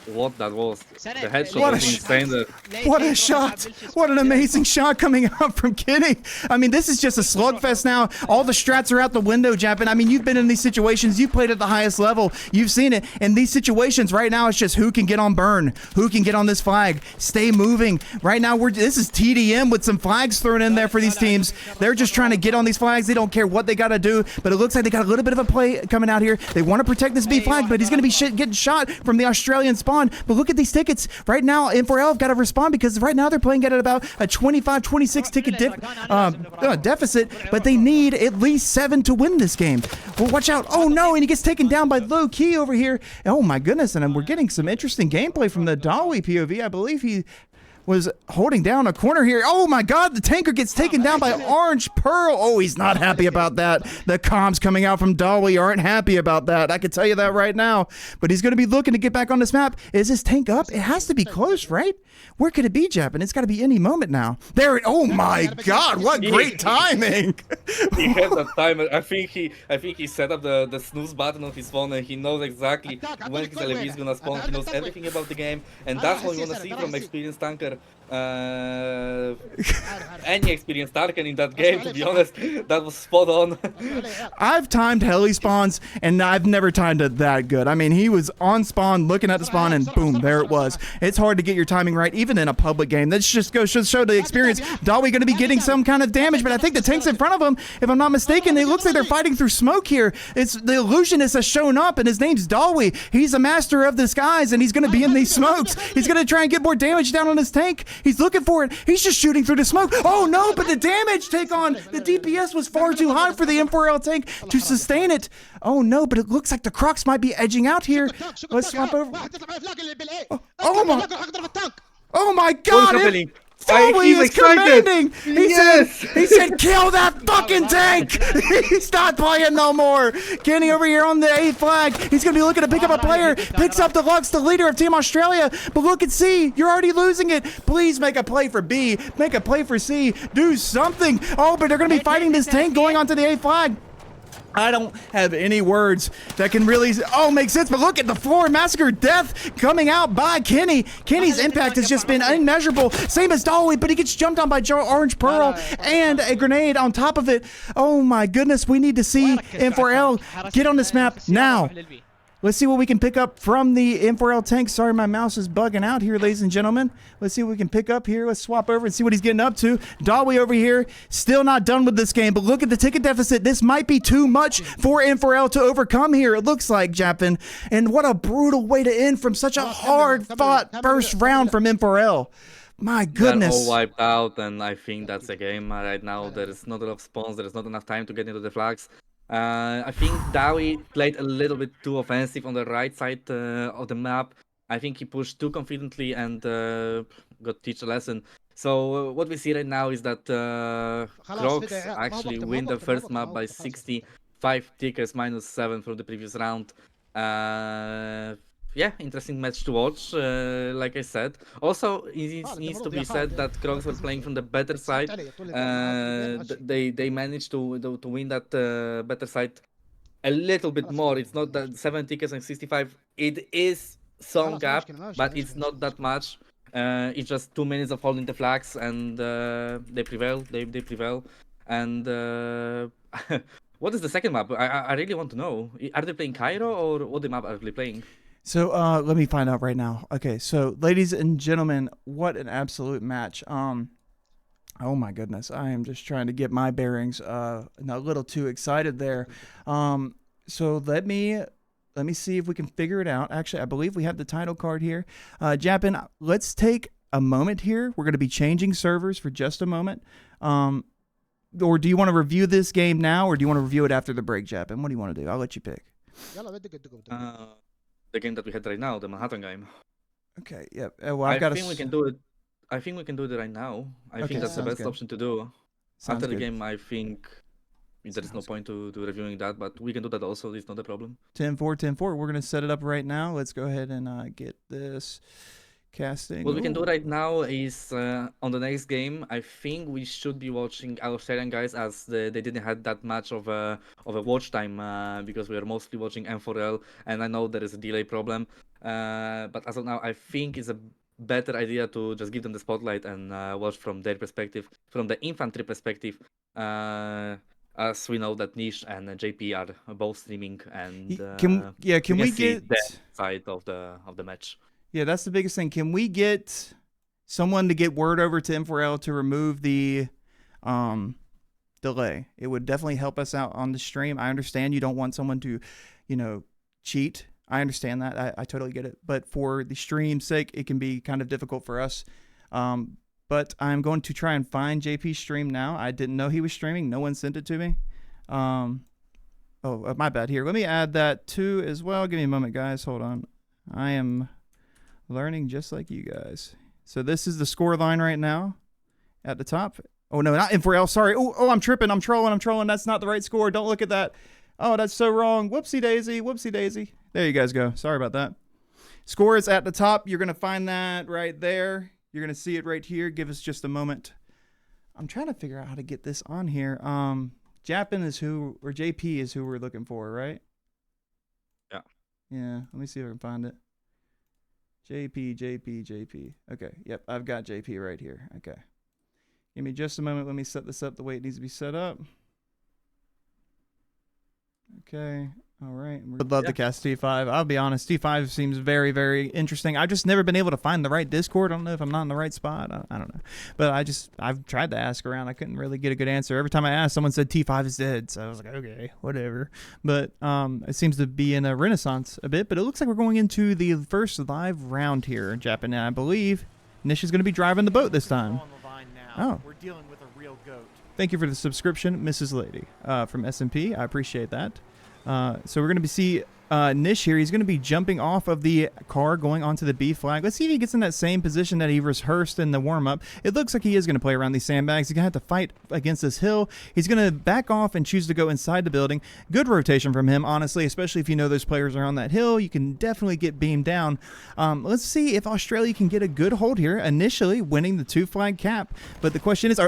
what that was. The headshot was insane there. What a shot! What an amazing shot coming out from Kenny. I mean, this is just a slugfest now. All the strats are out the window, Japan. I mean, you've been in these situations. You've played at the highest level. You've seen it. In these situations, right now, it's just who can get on burn, who can get on this flag, stay moving. Right now, this is TDM with some flags thrown in there for these teams. They're just trying to get on these flags. They don't care what they got to do, but it looks like they got a little bit of a play coming out here. They want to protect this B flag, but he's going to be getting shot from the Australian spawn. But look at these tickets. Right now, M4L have got to respond because right now they're playing at about a 25-26 ticket deficit, but they need at least 7 to win this game. Well, watch out. Oh no, and he gets taken down by Low Key over here. Oh my goodness, and we're getting some interesting gameplay from the Dalwi POV. I believe he was holding down a corner here. Oh my god, the tanker gets taken down by Orange Pearl. Oh, he's not happy about that. The comms coming out from Dalwi aren't happy about that. I can tell you that right now. But he's going to be looking to get back on this map. Is his tank up? It has to be close, right? Where could it be, Jep? And it's got to be any moment now. There it, oh my god, what great timing. He has that timer. I think he set up the snooze button on his phone, and he knows exactly when his LAV is gonna spawn. He knows everything about the game, and that's what you wanna see from experienced tanker. Any experienced tanker in that game, to be honest. That was spot on. I've timed heli spawns, and I've never timed it that good. I mean, he was on spawn, looking at the spawn, and boom, there it was. It's hard to get your timing right, even in a public game. That just goes to show the experience. Dalwi going to be getting some kind of damage, but I think the tank's in front of him. If I'm not mistaken, it looks like they're fighting through smoke here. It's the illusionist has shown up, and his name's Dalwi. He's a master of disguise, and he's going to be in these smokes. He's going to try and get more damage down on his tank. He's looking for it. He's just shooting through the smoke. Oh no, but the damage take on the DPS was far too high for the M4L tank to sustain it. Oh no, but it looks like the Crocs might be edging out here. Let's swap over. Oh my god! Dalwi is commanding! He said, kill that fucking tank! He's not playing no more! Kenny over here on the A flag. He's gonna be looking to pick up a player. Picks up the Lux, the leader of Team Australia. But look at C. You're already losing it. Please make a play for B. Make a play for C. Do something. Oh, but they're gonna be fighting this tank going onto the A flag. I don't have any words that can really make sense, but look at the floor massacre death coming out by Kenny. Kenny's impact has just been unmeasurable, same as Dalwi, but he gets jumped on by Orange Pearl and a grenade on top of it. Oh my goodness, we need to see M4L get on this map now. Let's see what we can pick up from the M4L tank. Sorry, my mouse is bugging out here, ladies and gentlemen. Let's see what we can pick up here. Let's swap over and see what he's getting up to. Dalwi over here, still not done with this game, but look at the ticket deficit. This might be too much for M4L to overcome here, it looks like, Japin. And what a brutal way to end from such a hard-fought first round from M4L. My goodness. They're all wiped out, and I think that's a game right now. There is not enough spawns. There is not enough time to get into the flags. I think Dalwi played a little bit too offensive on the right side of the map. I think he pushed too confidently and got teach a lesson. So what we see right now is that Crocs actually win the first map by 65 tickets, -7 from the previous round. yeah, interesting match to watch. Like I said, also it needs to be said that Crocs were playing from the better side. They managed to win that better side a little bit more. It's not that 7 tickets and 65. It is some gap, but it's not that much. It's just 2 minutes of holding the flags, and they prevail. They prevail. And what is the second map? I really want to know. Are they playing Cairo, or what the map are they playing? So let me find out right now. Okay, so ladies and gentlemen, what an absolute match. Oh my goodness, I am just trying to get my bearings. A little too excited there. So let me see if we can figure it out. Actually, I believe we have the title card here. Japin, let's take a moment here. We're going to be changing servers for just a moment. Or do you want to review this game now, or do you want to review it after the break, Japin? What do you want to do? I'll let you pick. The game that we had right now, the Manhattan game. Okay. Yep. Well, I think we can do it. I think we can do it right now. I think that's the best option to do. After the game, I think there is no point to reviewing that, but we can do that also. It's not a problem. 10-4, 10-4. We're going to set it up right now. Let's go ahead and get this casting. What we can do right now is on the next game, I think we should be watching Australian guys, as they didn't have that much of a watch time because we are mostly watching M4L, and I know there is a delay problem. But as of now, I think it's a better idea to just give them the spotlight and watch from their perspective, from the infantry perspective. As we know that Nish and JP are both streaming, and can we get that side of the match? Yeah, that's the biggest thing. Can we get someone to get word over to M4L to remove the delay? It would definitely help us out on the stream. I understand you don't want someone to, cheat. I understand that. I totally get it. But for the stream's sake, it can be kind of difficult for us. But I'm going to try and find JP's stream now. I didn't know he was streaming. No one sent it to me. Oh, my bad. Here, let me add that too as well. Give me a moment, guys. Hold on. I am learning just like you guys. So this is the score line right now at the top. Oh, no, not M4L. Sorry. Oh, I'm tripping. I'm trolling. That's not the right score. Don't look at that. Oh, that's so wrong. Whoopsie daisy. Whoopsie daisy. There you guys go. Sorry about that. Score is at the top. You're going to find that right there. You're going to see it right here. Give us just a moment. I'm trying to figure out how to get this on here. Japin is who, or JP is who we're looking for, right? Yeah. Yeah. Let me see if I can find it. JP. Okay. Yep. I've got JP right here. Okay. Give me just a moment. Let me set this up the way it needs to be set up. Okay. All right. Would love to cast T5. I'll be honest. T5 seems very, very interesting. I've just never been able to find the right Discord. I don't know if I'm not in the right spot. I don't know. But I've tried to ask around. I couldn't really get a good answer. Every time I asked, someone said T5 is dead. So I was like, okay, whatever. But it seems to be in a renaissance a bit. But it looks like we're going into the first live round here, Japan. And I believe Nish is going to be driving the boat this time. Oh. We're dealing with a real goat. Thank you for the subscription, Mrs. Lady, from SnP. I appreciate that. So we're going to see Nish here. He's going to be jumping off of the car going onto the B flag. Let's see if he gets in that same position that he rehearsed in the warm-up. It looks like he is going to play around these sandbags. He's going to have to fight against this hill. He's going to back off and choose to go inside the building. Good rotation from him, honestly, especially if you know those players are on that hill. You can definitely get beamed down. Let's see if Australia can get a good hold here, initially winning the 2-flag cap. But the question is,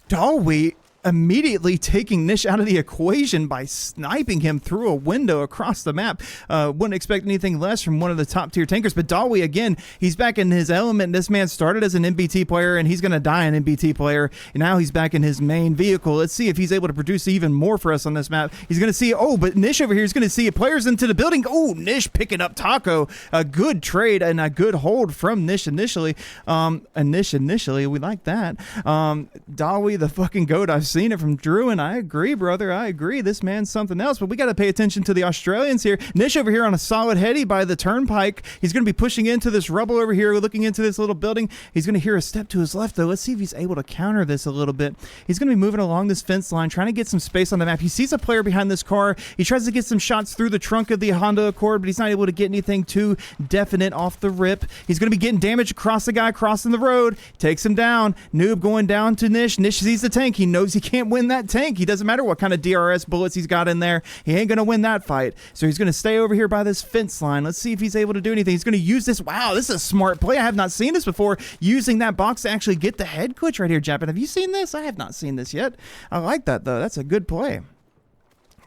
Dalwi immediately taking Nish out of the equation by sniping him through a window across the map. Wouldn't expect anything less from one of the top tier tankers, but Dalwi, again, he's back in his element. This man started as an MBT player and he's going to die an MBT player. And now he's back in his main vehicle. Let's see if he's able to produce even more for us on this map. He's going to see, but Nish over here is going to see players into the building. Oh, Nish picking up Taco. A good trade and a good hold from Nish initially. We like that. Dalwi, the fucking goat. I've seen it from Drew, and I agree, brother. I agree. This man's something else, but we got to pay attention to the Australians here. Nish over here on a solid heady by the turnpike. He's going to be pushing into this rubble over here, looking into this little building. He's going to hear a step to his left, though. Let's see if he's able to counter this a little bit. He's going to be moving along this fence line, trying to get some space on the map. He sees a player behind this car. He tries to get some shots through the trunk of the Honda Accord, but he's not able to get anything too definite off the rip. He's going to be getting damage across the guy crossing the road. Takes him down. Noob going down to Nish. Nish sees the tank. He knows he can't win that tank. He doesn't matter what kind of DRS bullets he's got in there. He ain't going to win that fight. So he's going to stay over here by this fence line. Let's see if he's able to do anything. He's going to use this. Wow, this is a smart play. I have not seen this before. Using that box to actually get the head glitch right here, Japan. Have you seen this? I have not seen this yet. I like that, though. That's a good play.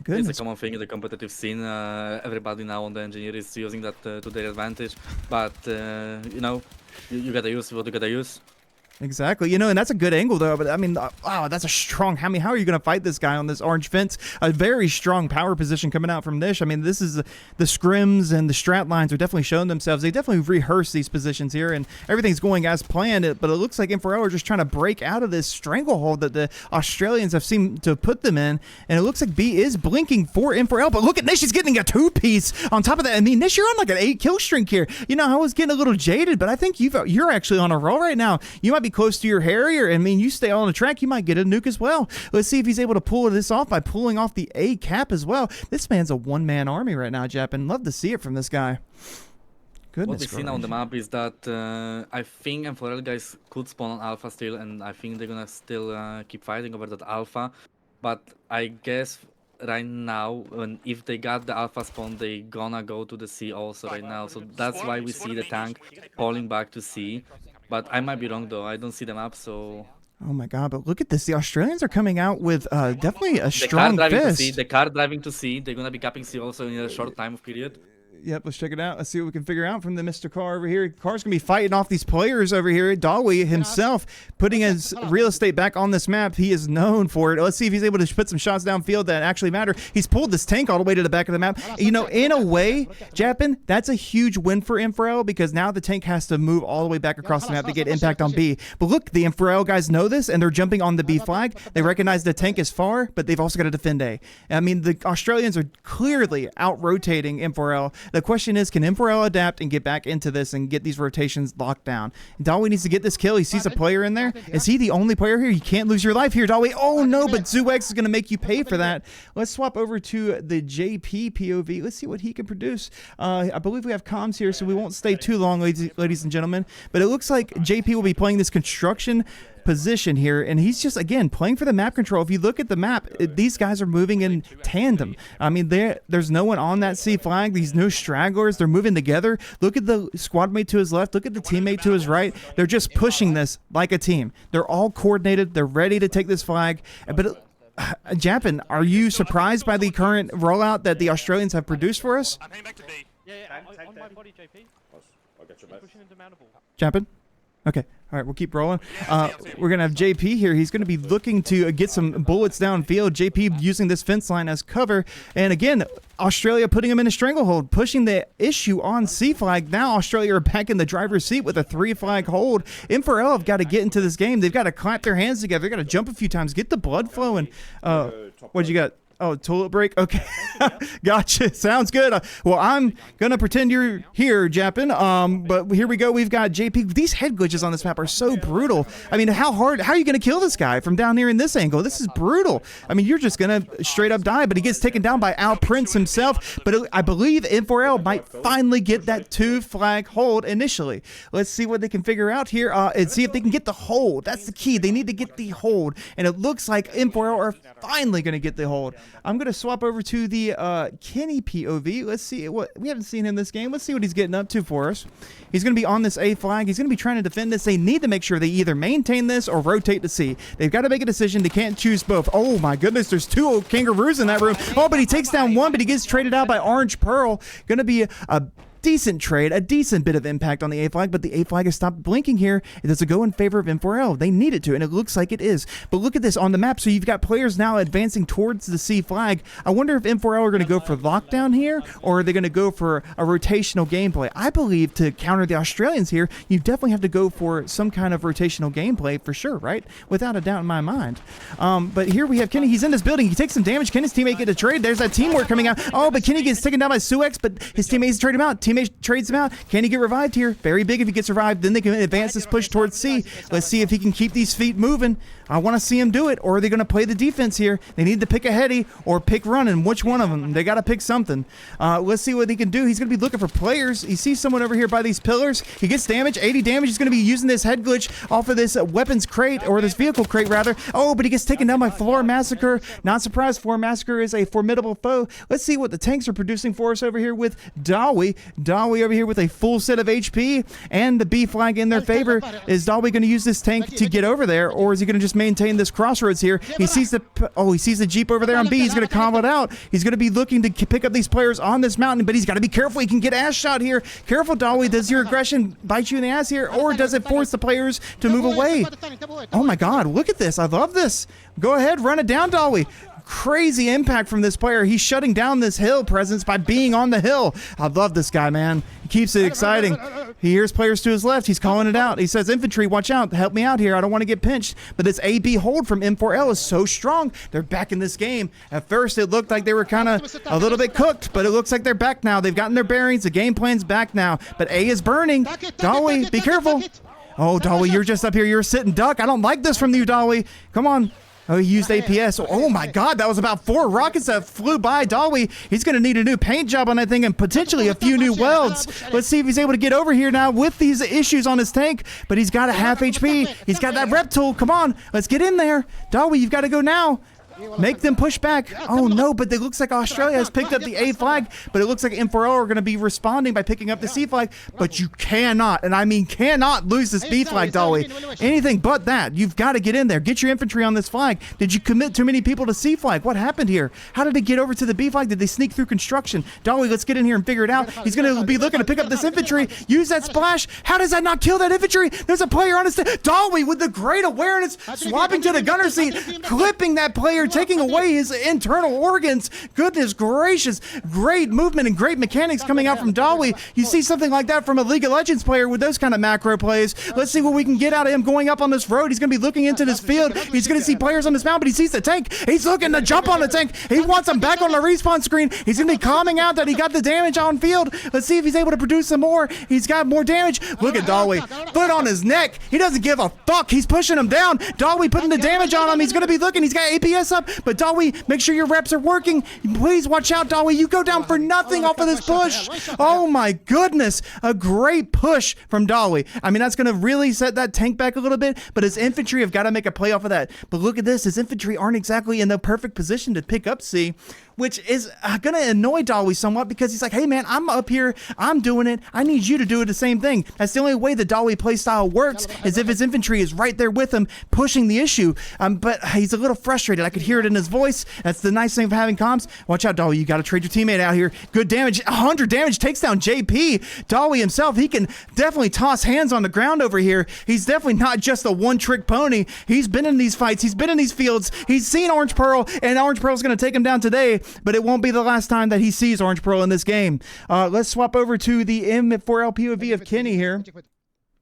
Goodness. It's a common thing in the competitive scene. Everybody now on the engineer is using that to their advantage. But, you know, you gotta use what you gotta use. Exactly, you know, and that's a good angle though. But I mean, wow, that's a strong. I mean, how are you going to fight this guy on this orange fence? A very strong power position coming out from Nish. I mean, this is the scrims and the strat lines are definitely showing themselves. They definitely rehearsed these positions here, and everything's going as planned. But it looks like M4L are just trying to break out of this stranglehold that the Australians have seemed to put them in. And it looks like B is blinking for M4L. But look at Nish; he's getting a 2-piece on top of that. I mean, Nish, you're on like an 8-kill streak here. You know, I was getting a little jaded, but I think you're actually on a roll right now. You might be close to your Harrier. I mean, you stay on the track, you might get a nuke as well. Let's see if he's able to pull this off by pulling off the A cap as well. This man's a one-man army right now, Jap, and love to see it from this guy. Goodness. What we see now on the map is that I think M4L guys could spawn on Alpha still, and I think they're gonna still keep fighting over that Alpha. But I guess right now, if they got the Alpha spawn, they gonna go to the C also right now. So that's why we see the tank falling back to C. But I might be wrong though. I don't see the map, so. Oh my God! But look at this. The Australians are coming out with definitely a strong fist. The car driving to C. They're gonna be capping C also in a short time of period. Yep, let's check it out. Let's see what we can figure out from the Mr. Car over here. Car's going to be fighting off these players over here. Dawi himself putting his real estate back on this map. He is known for it. Let's see if he's able to put some shots downfield that actually matter. He's pulled this tank all the way to the back of the map. You know, in a way, Japin, that's a huge win for M4L because now the tank has to move all the way back across the map to get impact on B. But look, the M4L guys know this, and they're jumping on the B flag. They recognize the tank is far, but they've also got to defend A. I mean, the Australians are clearly out-rotating M4L. The question is, can M4L adapt and get back into this and get these rotations locked down? Dawi needs to get this kill. He sees a player in there. Is he the only player here? You can't lose your life here, Dawi. Oh no, but ZooX is going to make you pay for that. Let's swap over to the JP POV. Let's see what he can produce. I believe we have comms here, so we won't stay too long, ladies and gentlemen. But it looks like JP will be playing this construction position here, and he's just again playing for the map control. If you look at the map, these guys are moving in tandem. I mean, there's no one on that C flag. These no stragglers. They're moving together. Look at the squad mate to his left. Look at the teammate to his right. They're just pushing this like a team. They're all coordinated. They're ready to take this flag. But Japin, are you surprised by the current rollout that the Australians have produced for us? I'm heading back to B. Yeah, on my body, JP. I'll get your back. Pushing into mountable. Japin? Okay. All right, we'll keep rolling. We're going to have JP here. He's going to be looking to get some bullets downfield. JP using this fence line as cover. And again, Australia putting him in a stranglehold, pushing the issue on C flag. Now Australia are back in the driver's seat with a 3-flag hold. M4L have got to get into this game. They've got to clap their hands together. They've got to jump a few times, get the blood flowing. What'd you got? Oh, toilet break? Okay. Gotcha. Sounds good. Well, I'm going to pretend you're here, Japin. But here we go. We've got JP. These head glitches on this map are so brutal. I mean, how are you going to kill this guy from down here in this angle? This is brutal. I mean, you're just going to straight up die, but he gets taken down by Al Prince himself. But I believe M4L might finally get that 2-flag hold initially. Let's see what they can figure out here and see if they can get the hold. That's the key. They need to get the hold. And it looks like M4L are finally going to get the hold. I'm going to swap over to the Kenny POV. Let's see what we haven't seen him this game. Let's see what he's getting up to for us. He's going to be on this A flag. He's going to be trying to defend this. They need to make sure they either maintain this or rotate to C. They've got to make a decision. They can't choose both. Oh my goodness, there's 2 kangaroos in that room. Oh, but he takes down one, but he gets traded out by Orange Pearl. Going to be a decent trade, a decent bit of impact on the A flag, but the A flag has stopped blinking here. Does it go in favor of M4L? They need it to, and it looks like it is. But look at this on the map. So you've got players now advancing towards the C flag. I wonder if M4L are going to go for lockdown here, or are they going to go for a rotational gameplay? I believe to counter the Australians here, you definitely have to go for some kind of rotational gameplay for sure, right? Without a doubt in my mind. But here we have Kenny. He's in this building. He takes some damage. Kenny's teammate get a trade. There's that teamwork coming out. Oh, but Kenny gets taken down by Suex, but his teammates trade him out. Teammate teammate trades him out. Can he get revived here? Very big if he gets revived. Then they can advance this push towards C. Let's see if he can keep these feet moving. I want to see him do it. Or are they going to play the defense here? They need to pick a heady or pick running. Which one of them? They got to pick something. Let's see what he can do. He's going to be looking for players. He sees someone over here by these pillars. He gets damage, 80 damage. He's going to be using this head glitch off of this weapons crate, or this vehicle crate rather. Oh, but he gets taken down by Floor Massacre. Not surprised, Floor Massacre is a formidable foe. Let's see what the tanks are producing for us over here with Dawi. Dawi over here with a full set of HP and the B flag in their favor. Is Dawi going to use this tank to get over there, or is he going to just maintain this crossroads here? He sees the Jeep over there on B. He's going to combo it out. He's going to be looking to pick up these players on this mountain, but he's got to be careful. He can get ass shot here. Careful, Dawi. Does your aggression bite you in the ass here, or does it force the players to move away? Oh my God, look at this. I love this. Go ahead, run it down, Dawi. Crazy impact from this player. He's shutting down this hill presence by being on the hill. I love this guy, man. He keeps it exciting. He hears players to his left. He's calling it out. He says, infantry, watch out. Help me out here. I don't want to get pinched. But this AB hold from M4L is so strong. They're back in this game. At first, it looked like they were kind of a little bit cooked, but it looks like they're back now. They've gotten their bearings. The game plan's back now. But A is burning. Dawi, be careful. Oh, Dawi, you're just up here. You're sitting duck. I don't like this from you, Dawi. Come on. Oh, he used APS. Oh my God, that was about 4 rockets that flew by Dawi. He's going to need a new paint job on that thing and potentially a few new welds. Let's see if he's able to get over here now with these issues on his tank, but he's got a half HP. He's got that rep tool. Come on, let's get in there. Dawi, you've got to go now. Make them push back. Oh no, but it looks like Australia has picked up the A flag, but it looks like M4L are going to be responding by picking up the C flag. But you cannot, and I mean cannot, lose this B flag, Dawi. Anything but that. You've got to get in there. Get your infantry on this flag. Did you commit too many people to C flag? What happened here? How did they get over to the B flag? Did they sneak through construction? Dawi, let's get in here and figure it out. He's going to be looking to pick up this infantry. Use that splash. How does that not kill that infantry? There's a player on his Dawi with the great awareness, swapping to the gunner seat, clipping that player, taking away his internal organs. Goodness gracious. Great movement and great mechanics coming out from Dawi. You see something like that from a League of Legends player with those kind of macro plays. Let's see what we can get out of him going up on this road. He's going to be looking into this field. He's going to see players on this mountain, but he sees the tank. He's looking to jump on the tank. He wants him back on the respawn screen. He's going to be calming out that he got the damage on field. Let's see if he's able to produce some more. He's got more damage. Look at Dawi. Foot on his neck. He doesn't give a fuck. He's pushing him down. Dawi putting the damage on him. He's going to be looking. He's got APS up, but Dawi, make sure your reps are working. Please watch out, Dawi. You go down for nothing off of this push. Oh my goodness. A great push from Dawi. I mean, that's going to really set that tank back a little bit, but his infantry have got to make a play off of that. But look at this. His infantry aren't exactly in the perfect position to pick up C, which is going to annoy Dawi somewhat because he's like, hey man, I'm up here. I'm doing it. I need you to do the same thing. That's the only way the Dawi playstyle works, is if his infantry is right there with him pushing the issue. But he's a little frustrated. I could hear it in his voice. That's the nice thing of having comms. Watch out, Dawi. You got to trade your teammate out here. Good damage. 100 damage takes down JP. Dawi himself, he can definitely toss hands on the ground over here. He's definitely not just a one-trick pony. He's been in these fights. He's been in these fields. He's seen Orange Pearl, and Orange Pearl's going to take him down today, but it won't be the last time that he sees Orange Pearl in this game. Let's swap over to the M4L POV of Kenny here.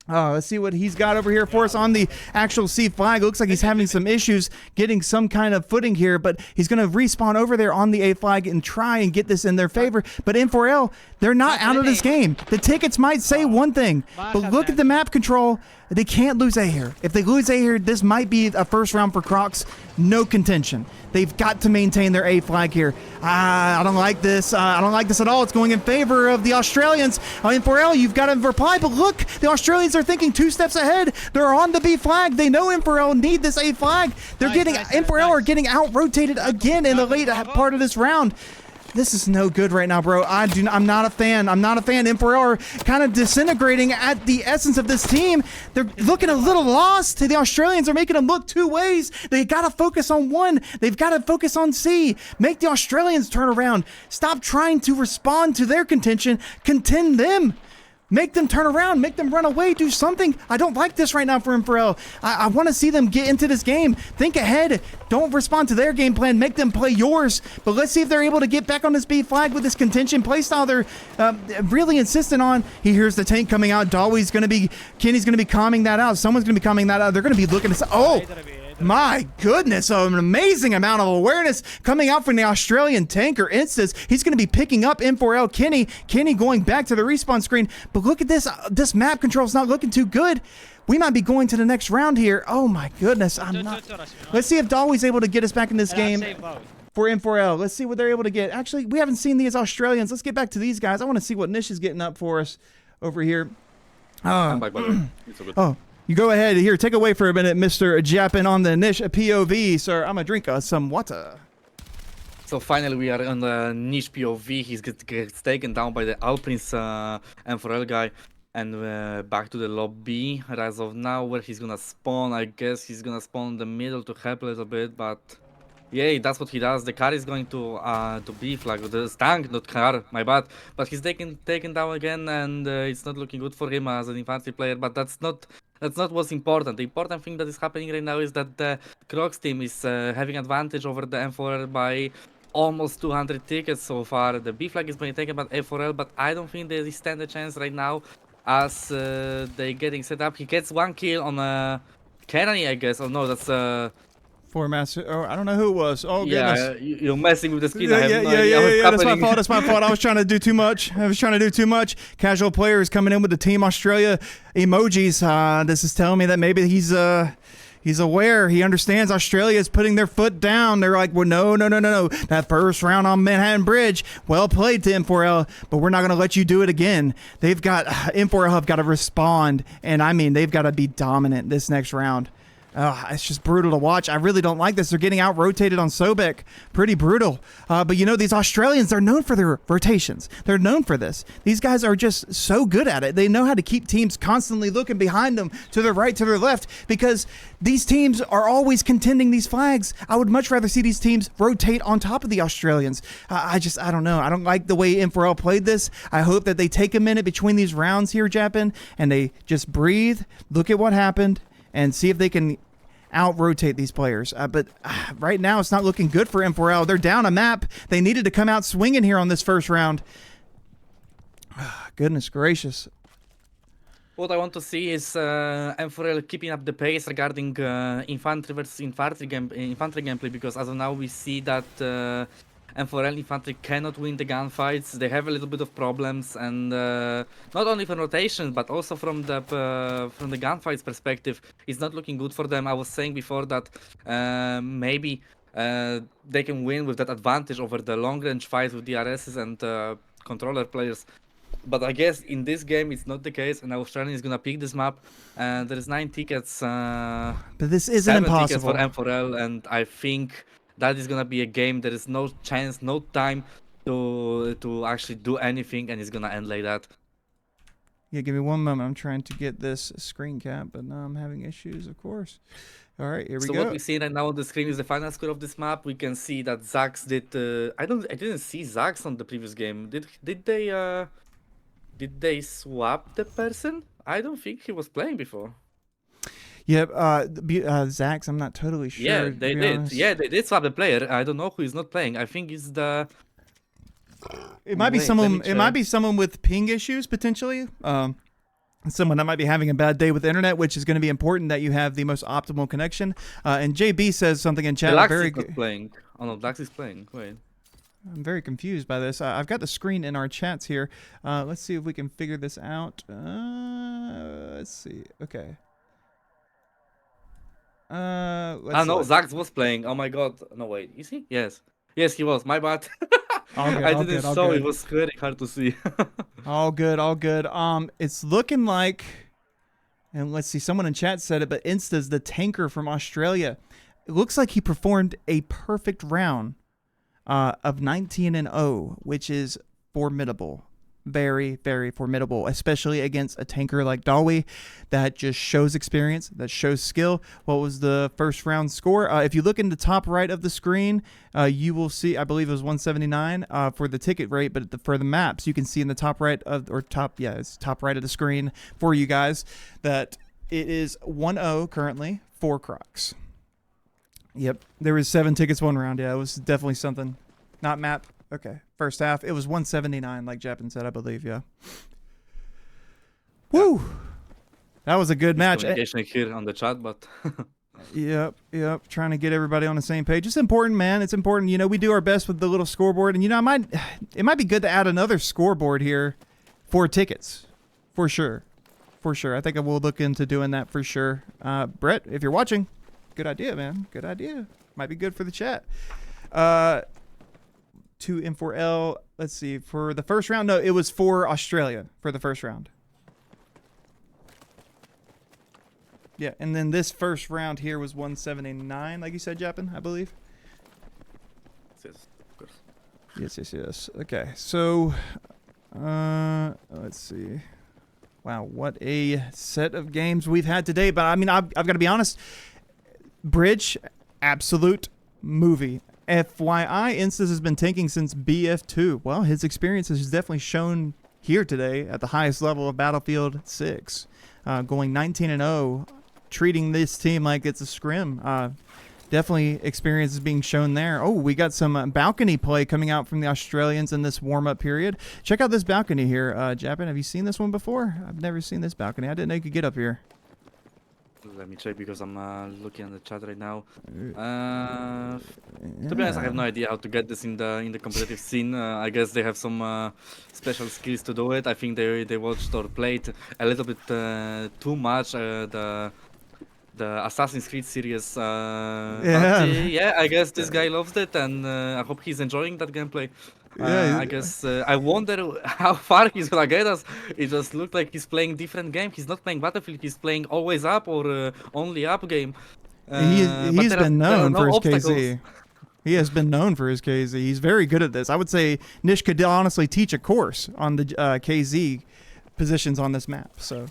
Let's see what he's got over here for us on the actual C flag. It looks like he's having some issues getting some kind of footing here, but he's going to respawn over there on the A flag and try and get this in their favor. But M4L, they're not out of this game. The tickets might say one thing, but look at the map control. They can't lose A here. If they lose A here, this might be a first round for Crocs. No contention. They've got to maintain their A flag here. I don't like this. I don't like this at all. It's going in favor of the Australians. M4L, you've got to reply, but look, the Australians are thinking 2 steps ahead. They're on the B flag. They know M4L need this A flag. They're M4L are getting out-rotated again in the late part of this round. This is no good right now, bro. I'm not a fan. I'm not a fan. M4L are kind of disintegrating at the essence of this team. They're looking a little lost. The Australians are making them look 2 ways. They got to focus on one. They've got to focus on C. Make the Australians turn around. Stop trying to respond to their contention. Contend them. Make them turn around. Make them run away. Do something. I don't like this right now for M4L. I want to see them get into this game. Think ahead. Don't respond to their game plan. Make them play yours. But let's see if they're able to get back on this B flag with this contention playstyle they're really insistent on. He hears the tank coming out. Kenny's going to be calming that out. Someone's going to be calming that out. They're going to be looking to... Oh! My goodness, an amazing amount of awareness coming out from the Australian tanker Instas. He's going to be picking up M4L Kenny. Kenny going back to the respawn screen. But look at this. This map control is not looking too good. We might be going to the next round here. Oh my goodness. I'm not. Let's see if Dolly's able to get us back in this game for M4L. Let's see what they're able to get. Actually, we haven't seen these Australians. Let's get back to these guys. I want to see what Nish is getting up for us over here. I'm back, by the way. It's all good. Oh. You go ahead here. Take away for a minute, Mr. Japan, on the Niche POV, sir. I'm gonna drink some water. So finally we are on the niche POV. He gets taken down by the Alprin's M4L guy. And back to the lobby. As of now, where he's gonna spawn, I guess he's gonna spawn in the middle to help a little bit. But yeah, that's what he does. The car is going to B flag. The tank, not car, my bad. But he's taken down again, and it's not looking good for him as an infantry player. But that's not what's important. The important thing that is happening right now is that the Crocs team is having advantage over the M4L by almost 200 tickets so far. The B flag is being taken by M4L, but I don't think they stand a chance right now as they're getting set up. He gets 1 kill on Kenny, I guess. Oh no, that's Four master. Oh, I don't know who it was. Oh goodness. yeah, you're messing with the screen. Yeah, I have yeah, no yeah, idea yeah, what's yeah. That's my happening. fault. That's my fault. I was trying to do too much. Casual players coming in with the Team Australia emojis. This is telling me that maybe he's aware. He understands Australia is putting their foot down. They're like, well, no. That first round on Manhattan Bridge, well played to M4L, but we're not going to let you do it again. They've got M4L have got to respond, and I mean they've got to be dominant this next round. It's just brutal to watch. I really don't like this. They're getting out-rotated on Sobek. Pretty brutal. But you know, these Australians, they're known for their rotations. They're known for this. These guys are just so good at it. They know how to keep teams constantly looking behind them, to their right, to their left, because these teams are always contending these flags. I would much rather see these teams rotate on top of the Australians. I don't know. I don't like the way M4L played this. I hope that they take a minute between these rounds here, Japan, and they just breathe, look at what happened, and see if they can out-rotate these players. But right now, it's not looking good for M4L. They're down a map. They needed to come out swinging here on this first round. Goodness gracious. What I want to see is M4L keeping up the pace regarding infantry versus infantry gameplay, because as of now we see that M4L infantry cannot win the gunfights. They have a little bit of problems, and not only from rotation, but also from the gunfights perspective, it's not looking good for them. I was saying before that maybe they can win with that advantage over the long-range fights with DRSs and controller players. But I guess in this game it's not the case, and Australian is gonna pick this map. And there is 9 tickets. But this isn't 7 impossible. tickets for M4L, and I think that is gonna be a game. There is no chance, no time to actually do anything, and it's gonna end like that. Yeah, give me one moment. I'm trying to get this screen cap, but now I'm having issues, of course. All right, here we go. So what we see right now on the screen is the final score of this map. We can see that Zax did. I didn't see Zax on the previous game. Did they swap the person? I don't think he was playing before. Yep, Zax, I'm not totally sure. Yeah, they did. Honest. Yeah, they did swap the player. I don't know who is not playing. I think it's the. It might be someone. It might be someone with ping issues potentially. Someone that might be having a bad day with internet, which is going to be important that you have the most optimal connection. And JB says something in chat. Blax is not playing. Oh no, Blax is playing. Wait. I'm very confused by this. I've got the screen in our chats here. Let's see if we can figure this out. Let's see. Okay. No, Zax was playing. Oh my god. No, wait. Is he? Yes. Yes, he was. My bad. I didn't saw. It was very hard to see. All good. It's looking like, and let's see, someone in chat said it, but Insta's the tanker from Australia. It looks like he performed a perfect round of 19-0, which is formidable. Very, very formidable, especially against a tanker like Dawi that just shows experience, that shows skill. What was the first round score? If you look in the top right of the screen, you will see, I believe it was 179 for the ticket rate, but for the maps, you can see in the top right of, it's top right of the screen for you guys that it is 1-0 currently for Crocs. Yep, there was 7 tickets one round. Yeah, it was definitely something. Not map. Okay, first half. It was 179, like Japan said, I believe, yeah. Woo! That was a good match. Communication here on the chat, but... Yep. Trying to get everybody on the same page. It's important, man. It's important. You know, we do our best with the little scoreboard, and you know, it might be good to add another scoreboard here for tickets, for sure. I think I will look into doing that for sure. Brett, if you're watching, good idea, man. Good idea. Might be good for the chat. 2 M4L. Let's see. For the first round, no, it was for Australia for the first round. Yeah, and then this first round here was 179, like you said, Japin, I believe. Yes, of course. Yes. Okay, so let's see. Wow, what a set of games we've had today. But I mean, I've got to be honest. Bridge, absolute movie. FYI, Instas has been tanking since BF2. Well, his experience has definitely shown here today at the highest level of Battlefield 6. Going 19-0, treating this team like it's a scrim. Definitely experience is being shown there. Oh, we got some balcony play coming out from the Australians in this warm-up period. Check out this balcony here. Japin, have you seen this one before? I've never seen this balcony. I didn't know you could get up here. Let me check because I'm looking at the chat right now. To be honest, I have no idea how to get this in the competitive scene. I guess they have some special skills to do it. I think they watched or played a little bit too much the Assassin's Creed series. Yeah, I guess this guy loves it, and I hope he's enjoying that gameplay. I guess I wonder how far he's gonna get us. It just looked like he's playing different game. He's not playing Battlefield. He's playing always up or only up game. He's been known for his KZ. He has been known for his KZ. He's very good at this. I would say Nish could honestly teach a course on the KZ positions on this map. So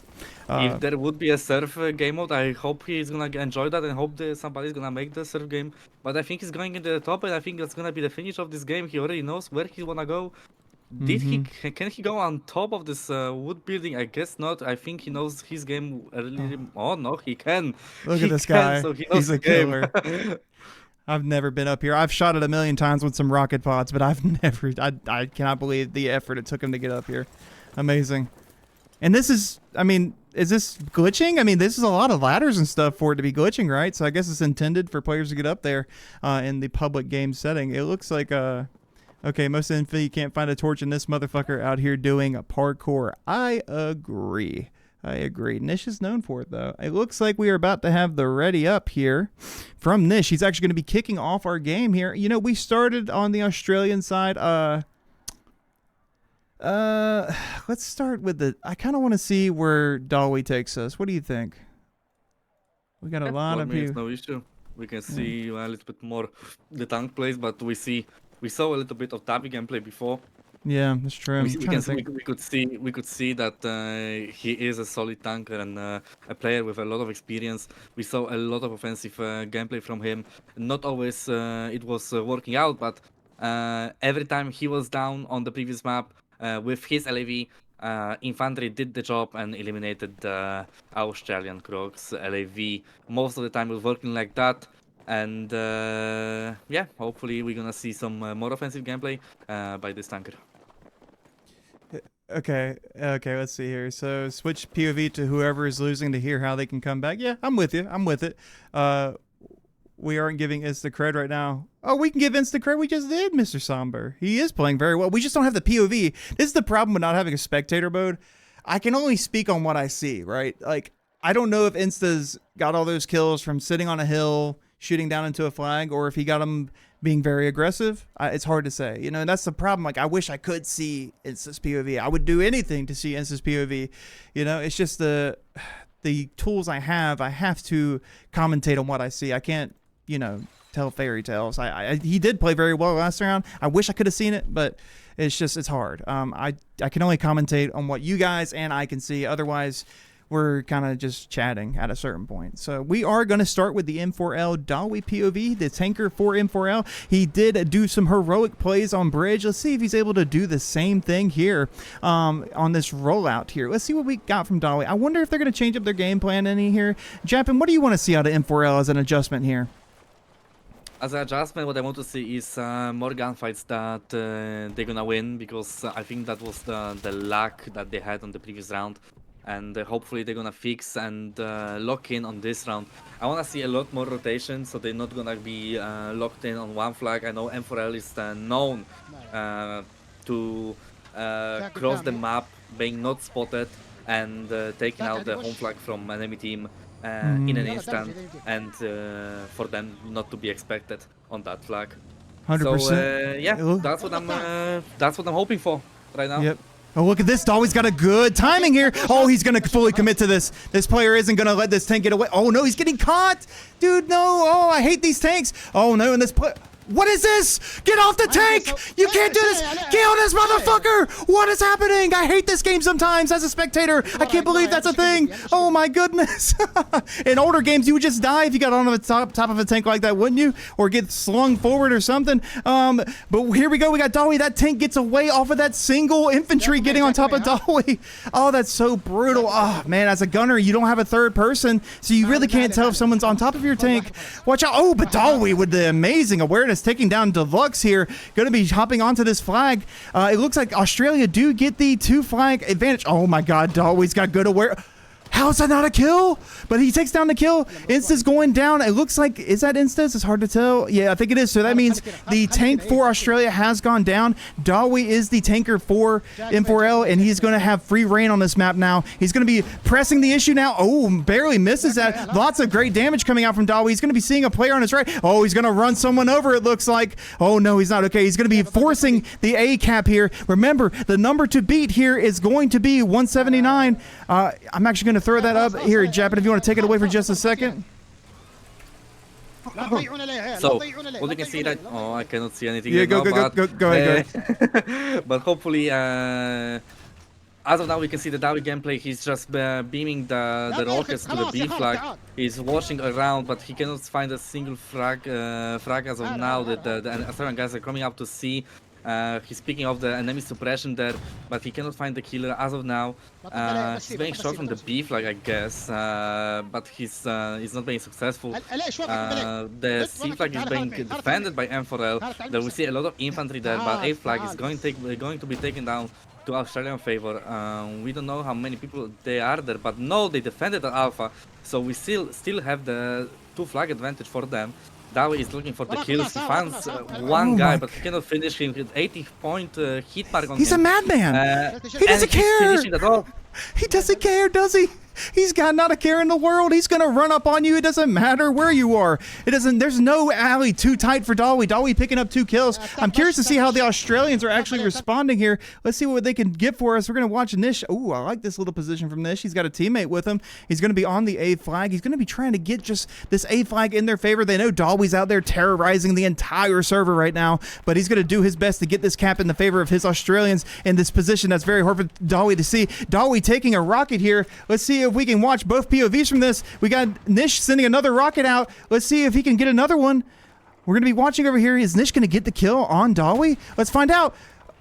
if there would be a surf game mode, I hope he's gonna enjoy that and hope that somebody's gonna make the surf game. But I think he's going into the top, and I think that's gonna be the finish of this game. He already knows where he wanna go. Can he go on top of this wood building? I guess not. I think he knows his game a little. Oh no, he can. Look at this guy. So He's a killer. I've never been up here. I've shot it a million times with some rocket pods, but I've never. I cannot believe the effort it took him to get up here. Amazing. And this is, I mean, is this glitching? I mean, this is a lot of ladders and stuff for it to be glitching, right? So I guess it's intended for players to get up there in the public game setting. It looks like, okay, most of the you can't find a torch in this motherfucker out here doing a parkour. I agree. Nish is known for it, though. It looks like we are about to have the ready up here from Nish. He's actually going to be kicking off our game here. You know, we started on the Australian side. Let's start with I kind of want to see where Dolly takes us. What do you think? We got a lot of people. No issue. We can see a little bit more the tank plays, but we saw a little bit of Davi gameplay before. Yeah, that's true. We could see that he is a solid tanker and a player with a lot of experience. We saw a lot of offensive gameplay from him. Not always it was working out, but every time he was down on the previous map with his LAV, infantry did the job and eliminated the Australian Crocs LAV. Most of the time it was working like that. And yeah, hopefully we're gonna see some more offensive gameplay by this tanker. Okay, let's see here. So switch POV to whoever is losing to hear how they can come back. Yeah, I'm with you. I'm with it. We aren't giving Insta cred right now. Oh, we can give Insta cred. We just did, Mr. Somber. He is playing very well. We just don't have the POV. This is the problem with not having a spectator mode. I can only speak on what I see, right? Like, I don't know if Insta's got all those kills from sitting on a hill, shooting down into a flag, or if he got them being very aggressive. It's hard to say, you know, and that's the problem. Like, I wish I could see Insta's POV. I would do anything to see Insta's POV. You know, it's just the tools I have to commentate on what I see. I can't, you know, tell fairy tales. He did play very well last round. I wish I could have seen it, but it's hard. I can only commentate on what you guys and I can see. Otherwise, we're kind of just chatting at a certain point. So we are going to start with the M4L Dolly POV, the tanker for M4L. He did do some heroic plays on bridge. Let's see if he's able to do the same thing here on this rollout here. Let's see what we got from Dolly. I wonder if they're going to change up their game plan any here. Japin, what do you want to see out of M4L as an adjustment here? As an adjustment, what I want to see is more gunfights that they're gonna win, because I think that was the lack that they had on the previous round. and hopefully they're gonna fix and lock in on this round. I wanna see a lot more rotation, so they're not gonna be locked in on one flag. I know M4L is known to cross the map, being not spotted, and taking out the home flag from enemy team in an instant, and for them not to be expected on that flag. 100%. So yeah, that's what I'm hoping for right now. Yep. Oh, look at this. Dolly's got a good timing here. Oh, he's going to fully commit to this. This player isn't going to let this tank get away. Oh, no, he's getting caught. Dude, no. Oh, I hate these tanks. Oh, no, and this player... What is this? Get off the tank! You can't do this! Kill this motherfucker! What is happening? I hate this game sometimes as a spectator. I can't believe that's a thing. Oh my goodness. In older games, you would just die if you got on the top of a tank like that, wouldn't you? Or get slung forward or something. But here we go. We got Dolly. That tank gets away off of that single infantry getting on top of Dolly. Oh, that's so brutal. Oh, man, as a gunner, you don't have a third person, so you really can't tell if someone's on top of your tank. Watch out. Oh, but Dolly with the amazing awareness taking down Deluxe here, going to be hopping onto this flag. It looks like Australia do get the 2-flag advantage. Oh my god, Dolly's got good aware. How is that not a kill? But he takes down the kill. Insta's going down. It looks like, is that Insta's? It's hard to tell. Yeah, I think it is. So that means the tank for Australia has gone down. Dawi is the tanker for M4L, and he's going to have free reign on this map now. He's going to be pressing the issue now. Oh, barely misses that. Lots of great damage coming out from Dawi. He's going to be seeing a player on his right. Oh, he's going to run someone over, it looks like. Oh, no, he's not. Okay, he's going to be forcing the A cap here. Remember, the number to beat here is going to be 179. I'm actually going to throw that up here, Japan, if you want to take it away for just a second. So, what you can see that, oh, I cannot see anything. Yeah, right now, go ahead. But hopefully, as of now, we can see the Dawi gameplay. He's just beaming the rockets to the B flag. He's washing around, but he cannot find a single frag as of now. The Australian guys are coming up to see. He's picking off the enemy suppression there, but he cannot find the killer as of now. He's being shot from the B flag, I guess, but he's not being successful. The C flag is being defended by M4L. There we see a lot of infantry there, but A flag is going to be taken down to Australian favor. We don't know how many people they are there, but no, they defended the Alpha, so we still have the 2-flag advantage for them. Dawi is looking for the kills. He finds one guy, but he cannot finish him with 80-point hit mark on him. He's a madman. He doesn't care. He doesn't care, does he? He's got not a care in the world. He's gonna run up on you. It doesn't matter where you are. It doesn't. There's no alley too tight for Dawi. Dawi picking up 2 kills. I'm curious to see how the Australians are actually responding here. Let's see what they can get for us. We're gonna watch Nish. Ooh, I like this little position from Nish. He's got a teammate with him. He's gonna be on the A flag. He's gonna be trying to get just this A flag in their favor. They know Dawi's out there terrorizing the entire server right now, but he's gonna do his best to get this cap in the favor of his Australians in this position. That's very hard for Dawi to see. Dawi taking a rocket here. Let's see if we can watch both POVs from this. We got Nish sending another rocket out. Let's see if he can get another one. We're going to be watching over here. Is Nish going to get the kill on Dawi? Let's find out.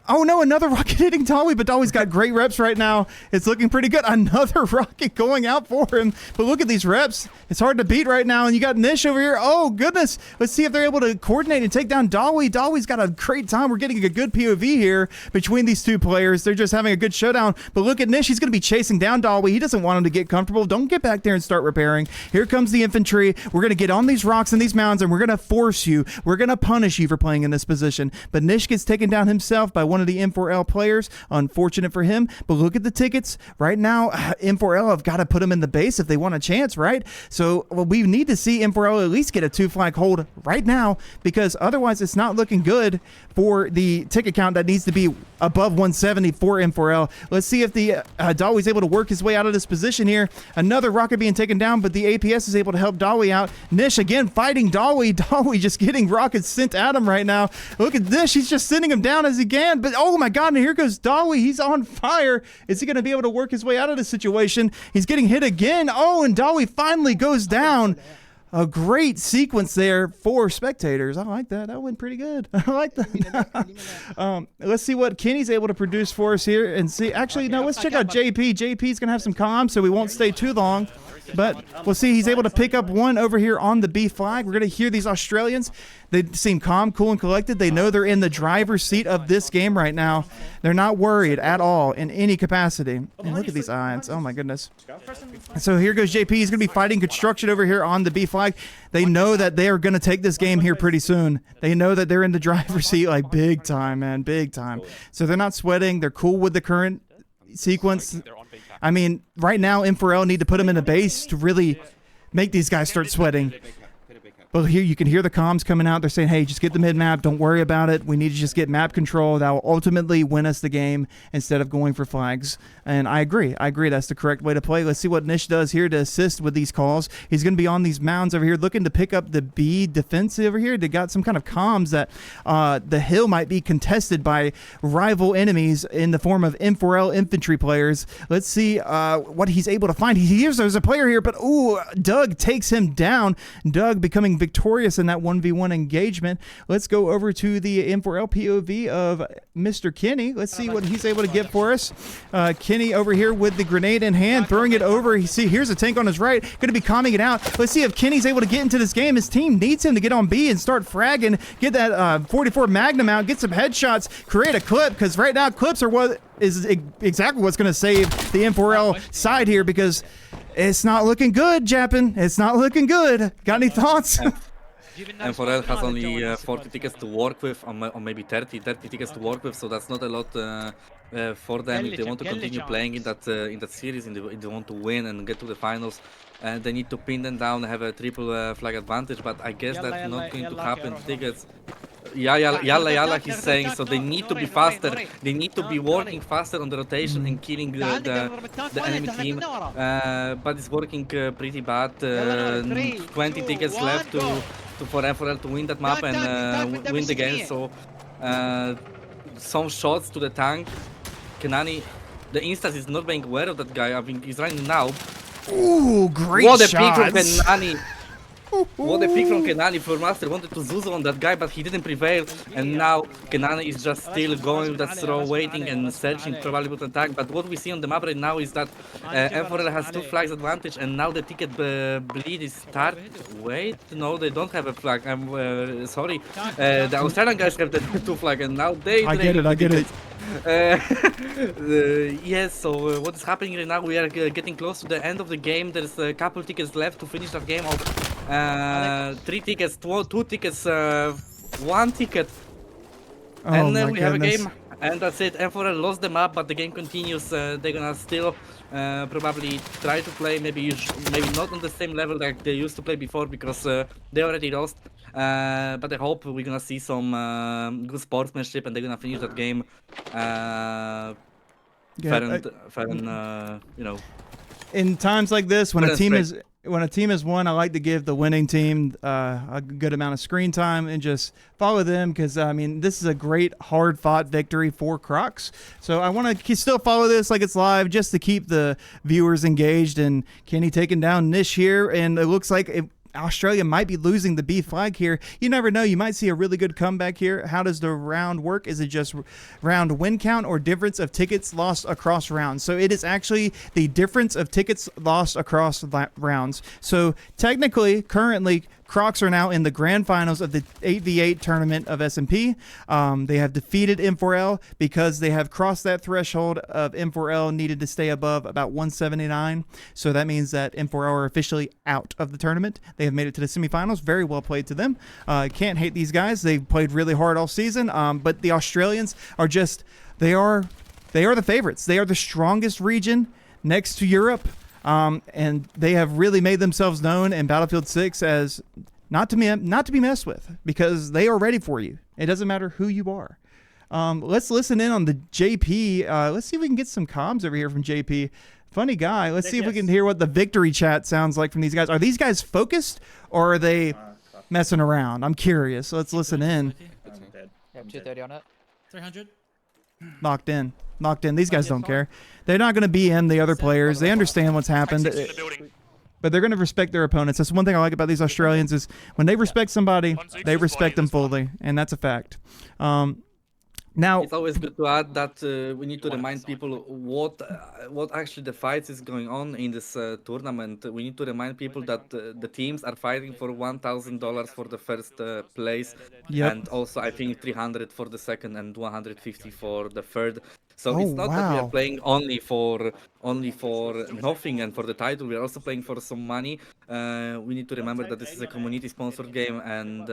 Oh no, another rocket hitting Dawi, but Dawi's got great reps right now. It's looking pretty good. Another rocket going out for him. But look at these reps. It's hard to beat right now. And you got Nish over here. Oh goodness. Let's see if they're able to coordinate and take down Dawi. Dawi's got a great time. We're getting a good POV here between these two players. They're just having a good showdown. But look at Nish. He's going to be chasing down Dawi. He doesn't want him to get comfortable. Don't get back there and start repairing. Here comes the infantry. We're going to get on these rocks and these mounds, and we're going to force you. We're going to punish you for playing in this position. But Nish gets taken down himself by one of the M4L players. Unfortunate for him, but look at the tickets right now. M4L have got to put them in the base if they want a chance, right? So we need to see M4L at least get a 2-flag hold right now, because otherwise it's not looking good for the ticket count that needs to be above 170 for M4L. Let's see if the Dawi's able to work his way out of this position here. Another rocket being taken down, but the APS is able to help Dawi out. Nish again fighting Dawi. Dawi just getting rockets sent at him right now. Look at Nish. He's just sending him down as he can, but oh my god, and here goes Dawi. He's on fire. Is he going to be able to work his way out of this situation? He's getting hit again. Oh, and Dawi finally goes down. a great sequence there for spectators. I like that. That went pretty good. I like that. Let's see what Kenny's able to produce for us here and see. Actually, no, let's check out JP. JP's going to have some comms, so we won't stay too long. But we'll see. He's able to pick up one over here on the B flag. We're going to hear these Australians. They seem calm, cool, and collected. They know they're in the driver's seat of this game right now. They're not worried at all in any capacity. And look at these eyes. Oh, my goodness. So here goes JP. He's going to be fighting construction over here on the B flag. They know that they are going to take this game here pretty soon. They know that they're in the driver's seat like big time, man, big time. So they're not sweating. They're cool with the current sequence. I mean, right now, M4L need to put them in a base to really make these guys start sweating. But here you can hear the comms coming out. They're saying, hey, just get the mid-map. Don't worry about it. We need to just get map control. That will ultimately win us the game instead of going for flags. And I agree. I agree. That's the correct way to play. Let's see what Nish does here to assist with these calls. He's going to be on these mounds over here looking to pick up the B defense over here. They got some kind of comms that the hill might be contested by rival enemies in the form of M4L infantry players. Let's see what he's able to find. He hears there's a player here, but ooh, Doug takes him down. Doug becoming victorious in that 1v1 engagement. Let's go over to the M4L POV of Mr. Kenny. Let's see what he's able to get for us. Kenny over here with the grenade in hand, throwing it over. You see, here's a tank on his right, going to be calming it out. Let's see if Kenny's able to get into this game. His team needs him to get on B and start fragging, get that 44 Magnum out, get some headshots, create a clip, because right now clips are what is exactly what's going to save the M4L side here, because it's not looking good, Japin. It's not looking good. Got any thoughts? M4L has only 40 tickets to work with, or maybe 30 tickets to work with, so that's not a lot for them. If they want to continue playing in that series, and if they want to win and get to the finals, they need to pin them down and have a triple flag advantage. But I guess that's not going to happen. Tickets. Yalla, he's saying, so they need to be faster. They need to be working faster on the rotation and killing the enemy team. But it's working pretty bad. 20 tickets left for M4L to win that map and win the game. So some shots to the tank. Kenani, the Instas is not being aware of that guy. I think he's running now. Ooh, great what shots. A pick from Kenani. What a pick from Kenani. Flormaster wanted to Zuzu on that guy, but he didn't prevail. And now Kenani is just still going with that throw, waiting and searching probably with attack. But what we see on the map right now is that M4L has 2 flags advantage, and now the ticket bleed is start. Wait, no, they don't have a flag. I'm sorry. The Australian guys have the 2 flag, and now they. I get it. Yes, so what is happening right now, we are getting close to the end of the game. There's a couple tickets left to finish that game off. 3 tickets, 2 tickets, 1 ticket. And then we have a game, and that's it. M4L lost the map, but the game continues. They're gonna still probably try to play, maybe not on the same level like they used to play before, because they already lost. But I hope we're gonna see some good sportsmanship, and they're gonna finish that game fair and you know. In times like this, when a team is won, I like to give the winning team a good amount of screen time and just follow them, because I mean, this is a great hard fought victory for Crocs. So I want to still follow this like it's live, just to keep the viewers engaged. And Kenny taking down Nish here, and it looks like Australia might be losing the B flag here. You never know. You might see a really good comeback here. How does the round work? Is it just round win count or difference of tickets lost across rounds? So it is actually the difference of tickets lost across rounds. So technically, currently, Crocs are now in the grand finals of the 8v8 tournament of SnP. They have defeated M4L because they have crossed that threshold of M4L needed to stay above about 179. So that means that M4L are officially out of the tournament. They have made it to the semifinals. Very well played to them. Can't hate these guys. They've played really hard all season. But the Australians are just, they are the favorites. They are the strongest region next to Europe. And they have really made themselves known in Battlefield 6 as not to be messed with, because they are ready for you. It doesn't matter who you are. Let's listen in on the JP. Let's see if we can get some comms over here from JP. Funny guy. Let's see if we can hear what the victory chat sounds like from these guys. Are these guys focused, or are they messing around? I'm curious. Let's listen in. Yep, 230 on it. 300. Locked in. These guys don't care. They're not going to BM the other players. They understand what's happened. but they're going to respect their opponents. That's one thing I like about these Australians is when they respect somebody, they respect them fully, and that's a fact. Now, it's always good to add that we need to remind people what actually the fights is going on in this tournament. We need to remind people that the teams are fighting for $1,000 for the first place, and also I think 300 for the second and 150 for the third. So it's not that we are playing only for nothing and for the title. We are also playing for some money. We need to remember that this is a community-sponsored game, and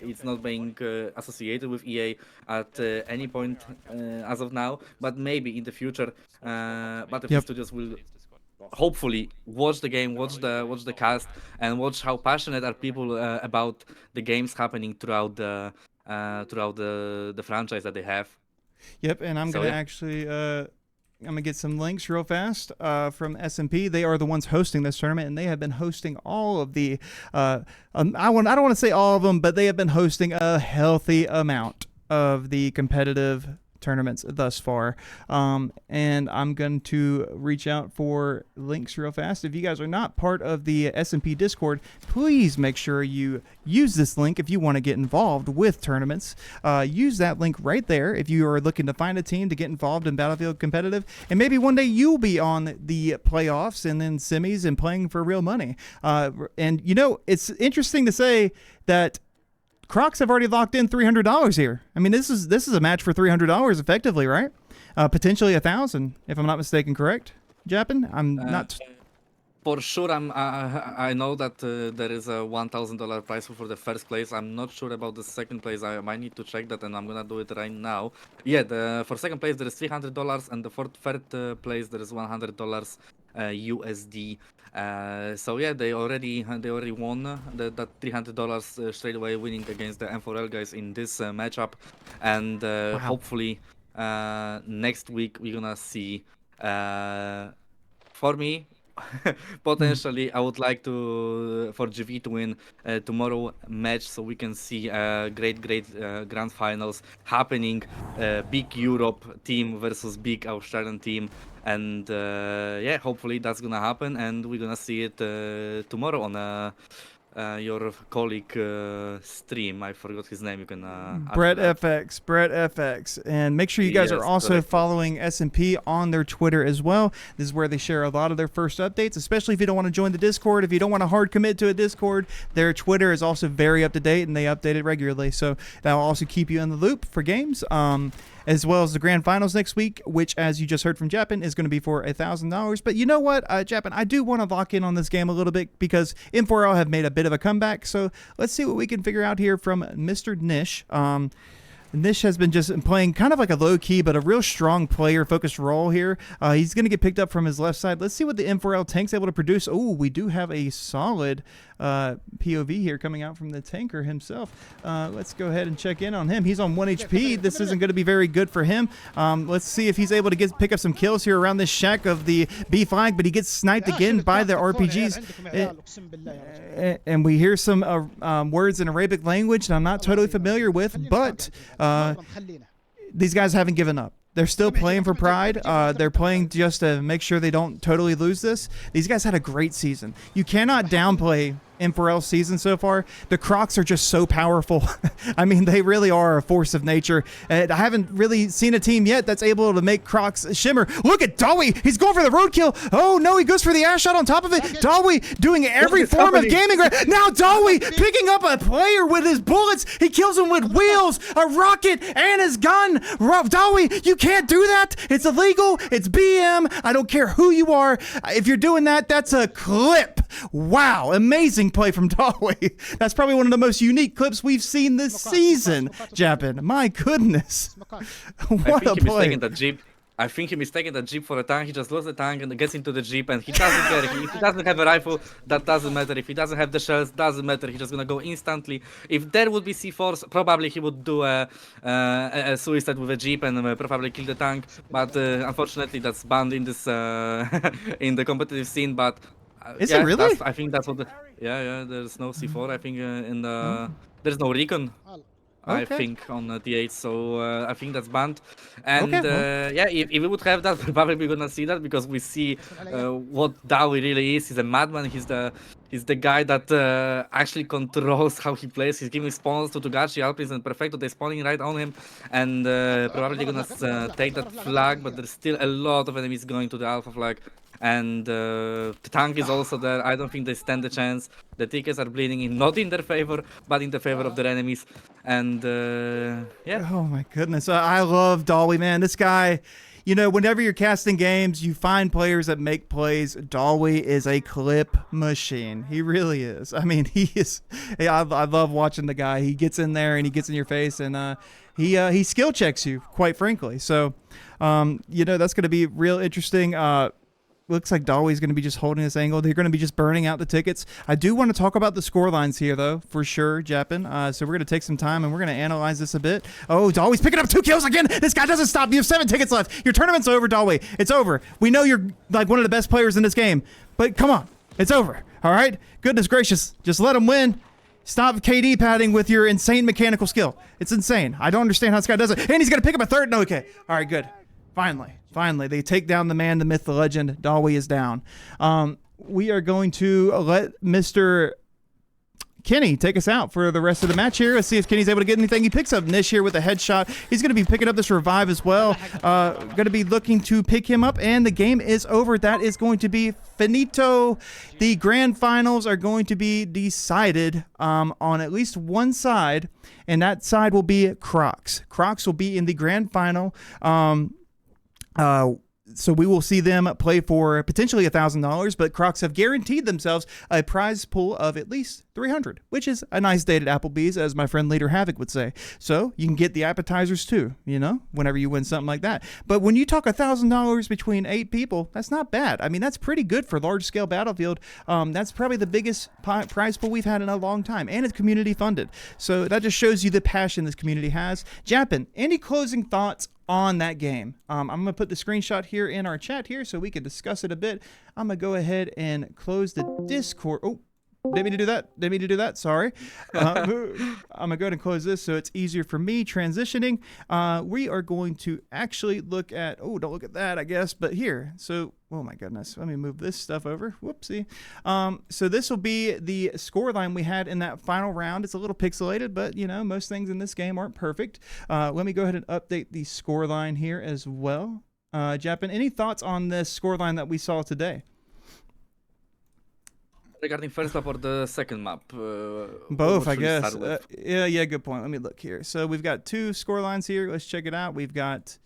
it's not being associated with EA at any point as of now. But maybe in the future, Battlefield Studios will hopefully watch the game, watch the cast, and watch how passionate are people about the games happening throughout the franchise that they have. Yep, and I'm gonna actually I'm gonna get some links real fast from SnP. They are the ones hosting this tournament, and they have been hosting all of the. I don't want to say all of them, but they have been hosting a healthy amount of the competitive tournaments thus far. And I'm going to reach out for links real fast. If you guys are not part of the SnP Discord, please make sure you use this link if you want to get involved with tournaments. Use that link right there if you are looking to find a team to get involved in Battlefield competitive, and maybe one day you'll be on the playoffs and then semis and playing for real money. And you know, it's interesting to say that Crocs have already locked in $300 here. I mean, this is a match for $300 effectively, right? Potentially $1,000, if I'm not mistaken. Correct, Japan? I'm not. For sure, I know that there is a $1,000 prize for the first place. I'm not sure about the second place. I might need to check that, and I'm gonna do it right now. Yeah, for second place there is $300, and for third place there is $100 USD. So yeah, they already won that $300 straight away, winning against the M4L guys in this matchup, and hopefully next week we're gonna see. For me, potentially, I would like for GV to win tomorrow match, so we can see great grand finals happening. Big Europe team versus big Australian team, and yeah, hopefully that's gonna happen, and we're gonna see it tomorrow on your colleague stream. I forgot his name. You can Brett FX, and make sure you guys are also following SnP on their Twitter as well. This is where they share a lot of their first updates, especially if you don't want to join the Discord. If you don't want to hard commit to a Discord, their Twitter is also very up to date, and they update it regularly, so that will also keep you in the loop for games, as well as the grand finals next week, which, as you just heard from Japan, is going to be for $1,000. But you know what, Japan, I do want to lock in on this game a little bit because M4L have made a bit of a comeback. So let's see what we can figure out here from Mr. Nish. Nish has been just playing kind of like a low-key but a real strong player-focused role here. He's going to get picked up from his left side. Let's see what the M4L tank's able to produce. Oh, we do have a solid POV here coming out from the tanker himself. Let's go ahead and check in on him. He's on 1 HP. This isn't going to be very good for him. Let's see if he's able to pick up some kills here around this shack of the B flag, but he gets sniped again by the RPGs. And we hear some words in Arabic language that I'm not totally familiar with, but these guys haven't given up. They're still playing for pride. They're playing just to make sure they don't totally lose this. These guys had a great season. You cannot downplay M4L's season so far. The Crocs are just so powerful. I mean, they really are a force of nature. I haven't really seen a team yet that's able to make Crocs shimmer. Look at Dawi. He's going for the roadkill. Oh, no, he goes for the ash shot on top of it. Dawi doing every form of gaming. Now Dawi picking up a player with his bullets. He kills him with wheels, a rocket, and his gun. Dawi, you can't do that. It's illegal. It's BM. I don't care who you are. If you're doing that, that's a clip. Wow, amazing play from Dawi. That's probably one of the most unique clips we've seen this season, Japan. My goodness. What a play. I think he mistaken the Jeep for a tank. He just lost the tank and gets into the Jeep, and he doesn't care. If he doesn't have a rifle, that doesn't matter. If he doesn't have the shells, doesn't matter. He's just gonna go instantly. If there would be C4s, probably he would do a suicide with a Jeep and probably kill the tank. But unfortunately, that's banned in this in the competitive scene. But is it really? I think that's what. Yeah. There's no C4. I think in the there's no recon. I Okay. think, on T8, so I think that's banned. And Okay, well. yeah, if we would have that, we're probably gonna see that because we see what Dowie really is. He's a madman. He's the guy that actually controls how he plays. He's giving spawns to Togashi, Alpins, and Perfecto. They're spawning right on him, and probably gonna take that flag. But there's still a lot of enemies going to the Alpha flag. And the tank is also there. I don't think they stand a chance. The tickets are bleeding in, not in their favor, but in the favor of their enemies. And yeah. Oh my goodness. I love Dolly, man. This guy, you know, whenever you're casting games, you find players that make plays. Dolly is a clip machine. He really is. I mean, he is. I love watching the guy. He gets in there and he gets in your face, and he skill checks you, quite frankly. So, you know, that's going to be real interesting. Looks like Dolly's going to be just holding this angle. They're going to be just burning out the tickets. I do want to talk about the score lines here, though, for sure, Japan. So we're going to take some time, and we're going to analyze this a bit. Oh, Dolly's picking up 2 kills again. This guy doesn't stop. You have 7 tickets left. Your tournament's over, Dolly. It's over. We know you're like one of the best players in this game, but come on. It's over. All right? Goodness gracious. Just let him win. Stop KD padding with your insane mechanical skill. It's insane. I don't understand how this guy does it. And he's going to pick up a 3rd. No, okay. All right, good. Finally, they take down the man, the myth, the legend. Dolly is down. We are going to let Mr. Kenny take us out for the rest of the match here. Let's see if Kenny's able to get anything. He picks up Nish here with a headshot. He's going to be picking up this revive as well. Going to be looking to pick him up, and the game is over. That is going to be finito. The grand finals are going to be decided on at least one side, and that side will be Crocs. Crocs will be in the grand final. So we will see them play for potentially $1,000, but Crocs have guaranteed themselves a prize pool of at least $300, which is a nice date at Applebee's, as my friend Leader Havoc would say. So you can get the appetizers too, you know, whenever you win something like that. But when you talk $1,000 between 8 people, that's not bad. I mean, that's pretty good for large-scale Battlefield. That's probably the biggest prize pool we've had in a long time, and it's community funded. So that just shows you the passion this community has. Japan, any closing thoughts on that game? I'm going to put the screenshot here in our chat here so we can discuss it a bit. I'm going to go ahead and close the Discord. Oh, didn't mean to do that. Sorry. I'm going to go ahead and close this so it's easier for me transitioning. We are going to actually look at, oh, don't look at that, I guess, but here. So, oh my goodness. Let me move this stuff over. Whoopsie. So this will be the score line we had in that final round. It's a little pixelated, but you know, most things in this game aren't perfect. Let me go ahead and update the score line here as well. Japan, any thoughts on this score line that we saw today? Regarding first map or the second map? Both, I guess. Yeah, good point. Let me look here. So we've got 2 score lines here. Let's check it out. We've got,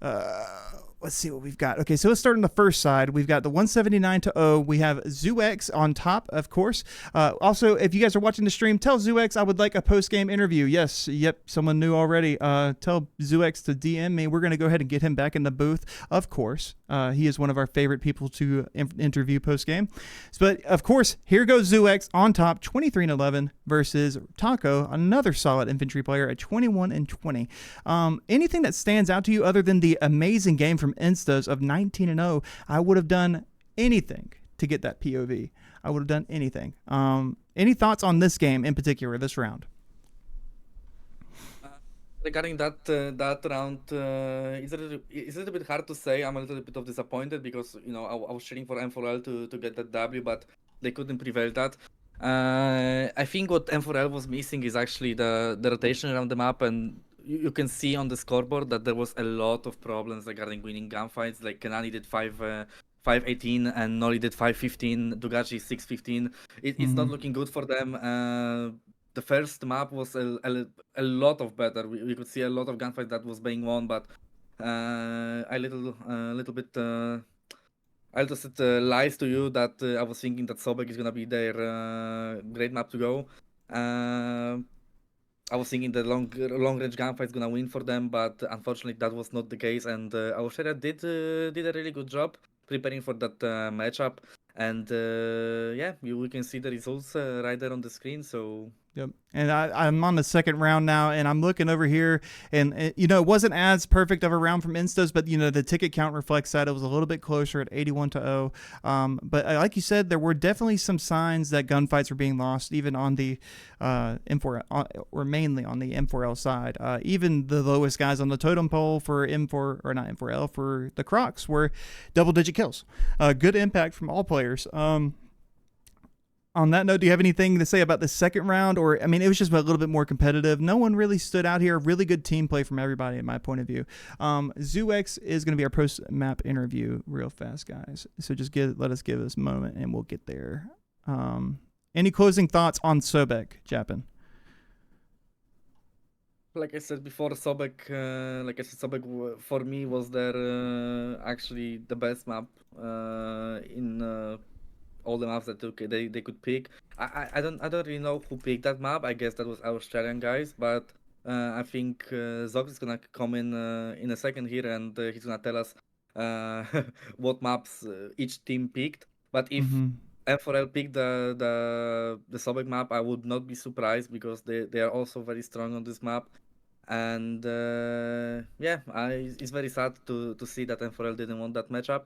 let's see what we've got. Okay, so let's start on the first side. We've got the 179-0. We have ZooX on top, of course. Also, if you guys are watching the stream, tell ZooX I would like a post-game interview. Yes, yep, someone new already. Tell ZooX to DM me. We're going to go ahead and get him back in the booth, of course. He is one of our favorite people to interview post-game. But, of course, here goes ZooX on top, 23-11 versus Taco, another solid infantry player at 21-20. Anything that stands out to you other than the amazing game from Instas of 19-0? I would have done anything to get that POV. I would have done anything. Any thoughts on this game in particular, this round? Regarding that round, it's a little bit hard to say. I'm a little bit disappointed because, you know, I was cheering for M4L to get that W, but they couldn't prevail that. I think what M4L was missing is actually the rotation around the map, and you can see on the scoreboard that there was a lot of problems regarding winning gunfights. Like Kanani did 518 and Nori did 515, Dugachi 615. It's not looking good for them. The first map was a lot of better. We could see a lot of gunfights that was being won, but I just lies to you that I was thinking that Sobek is gonna be their great map to go. I was thinking the long range gunfight is gonna win for them, but unfortunately that was not the case. And our Sharia did a really good job preparing for that matchup. And yeah, we can see the results right there on the screen. So Yep. And I'm on the second round now, and I'm looking over here, and it wasn't as perfect of a round from Instos, but the ticket count reflects that it was a little bit closer at 81-0. But like you said, there were definitely some signs that gunfights were being lost, even on the M4, or mainly on the M4L side. Even the lowest guys on the totem pole for M4, or not M4L, for the Crocs were double-digit kills. Good impact from all players. On that note, do you have anything to say about the second round? Or, I mean, it was just a little bit more competitive. No one really stood out here. Really good team play from everybody, in my point of view. ZooX is going to be our post-map interview real fast, guys. So just let us give this moment, and we'll get there. Any closing thoughts on Sobek, Japin? Like I said before, Sobek, for me was actually the best map in all the maps that they could pick. I don't really know who picked that map. I guess that was Australian guys, but I think Zog is gonna come in a second here, and he's gonna tell us what maps each team picked. But if M4L picked the Sobek map, I would not be surprised, because they are also very strong on this map. And it's very sad to see that M4L didn't want that matchup.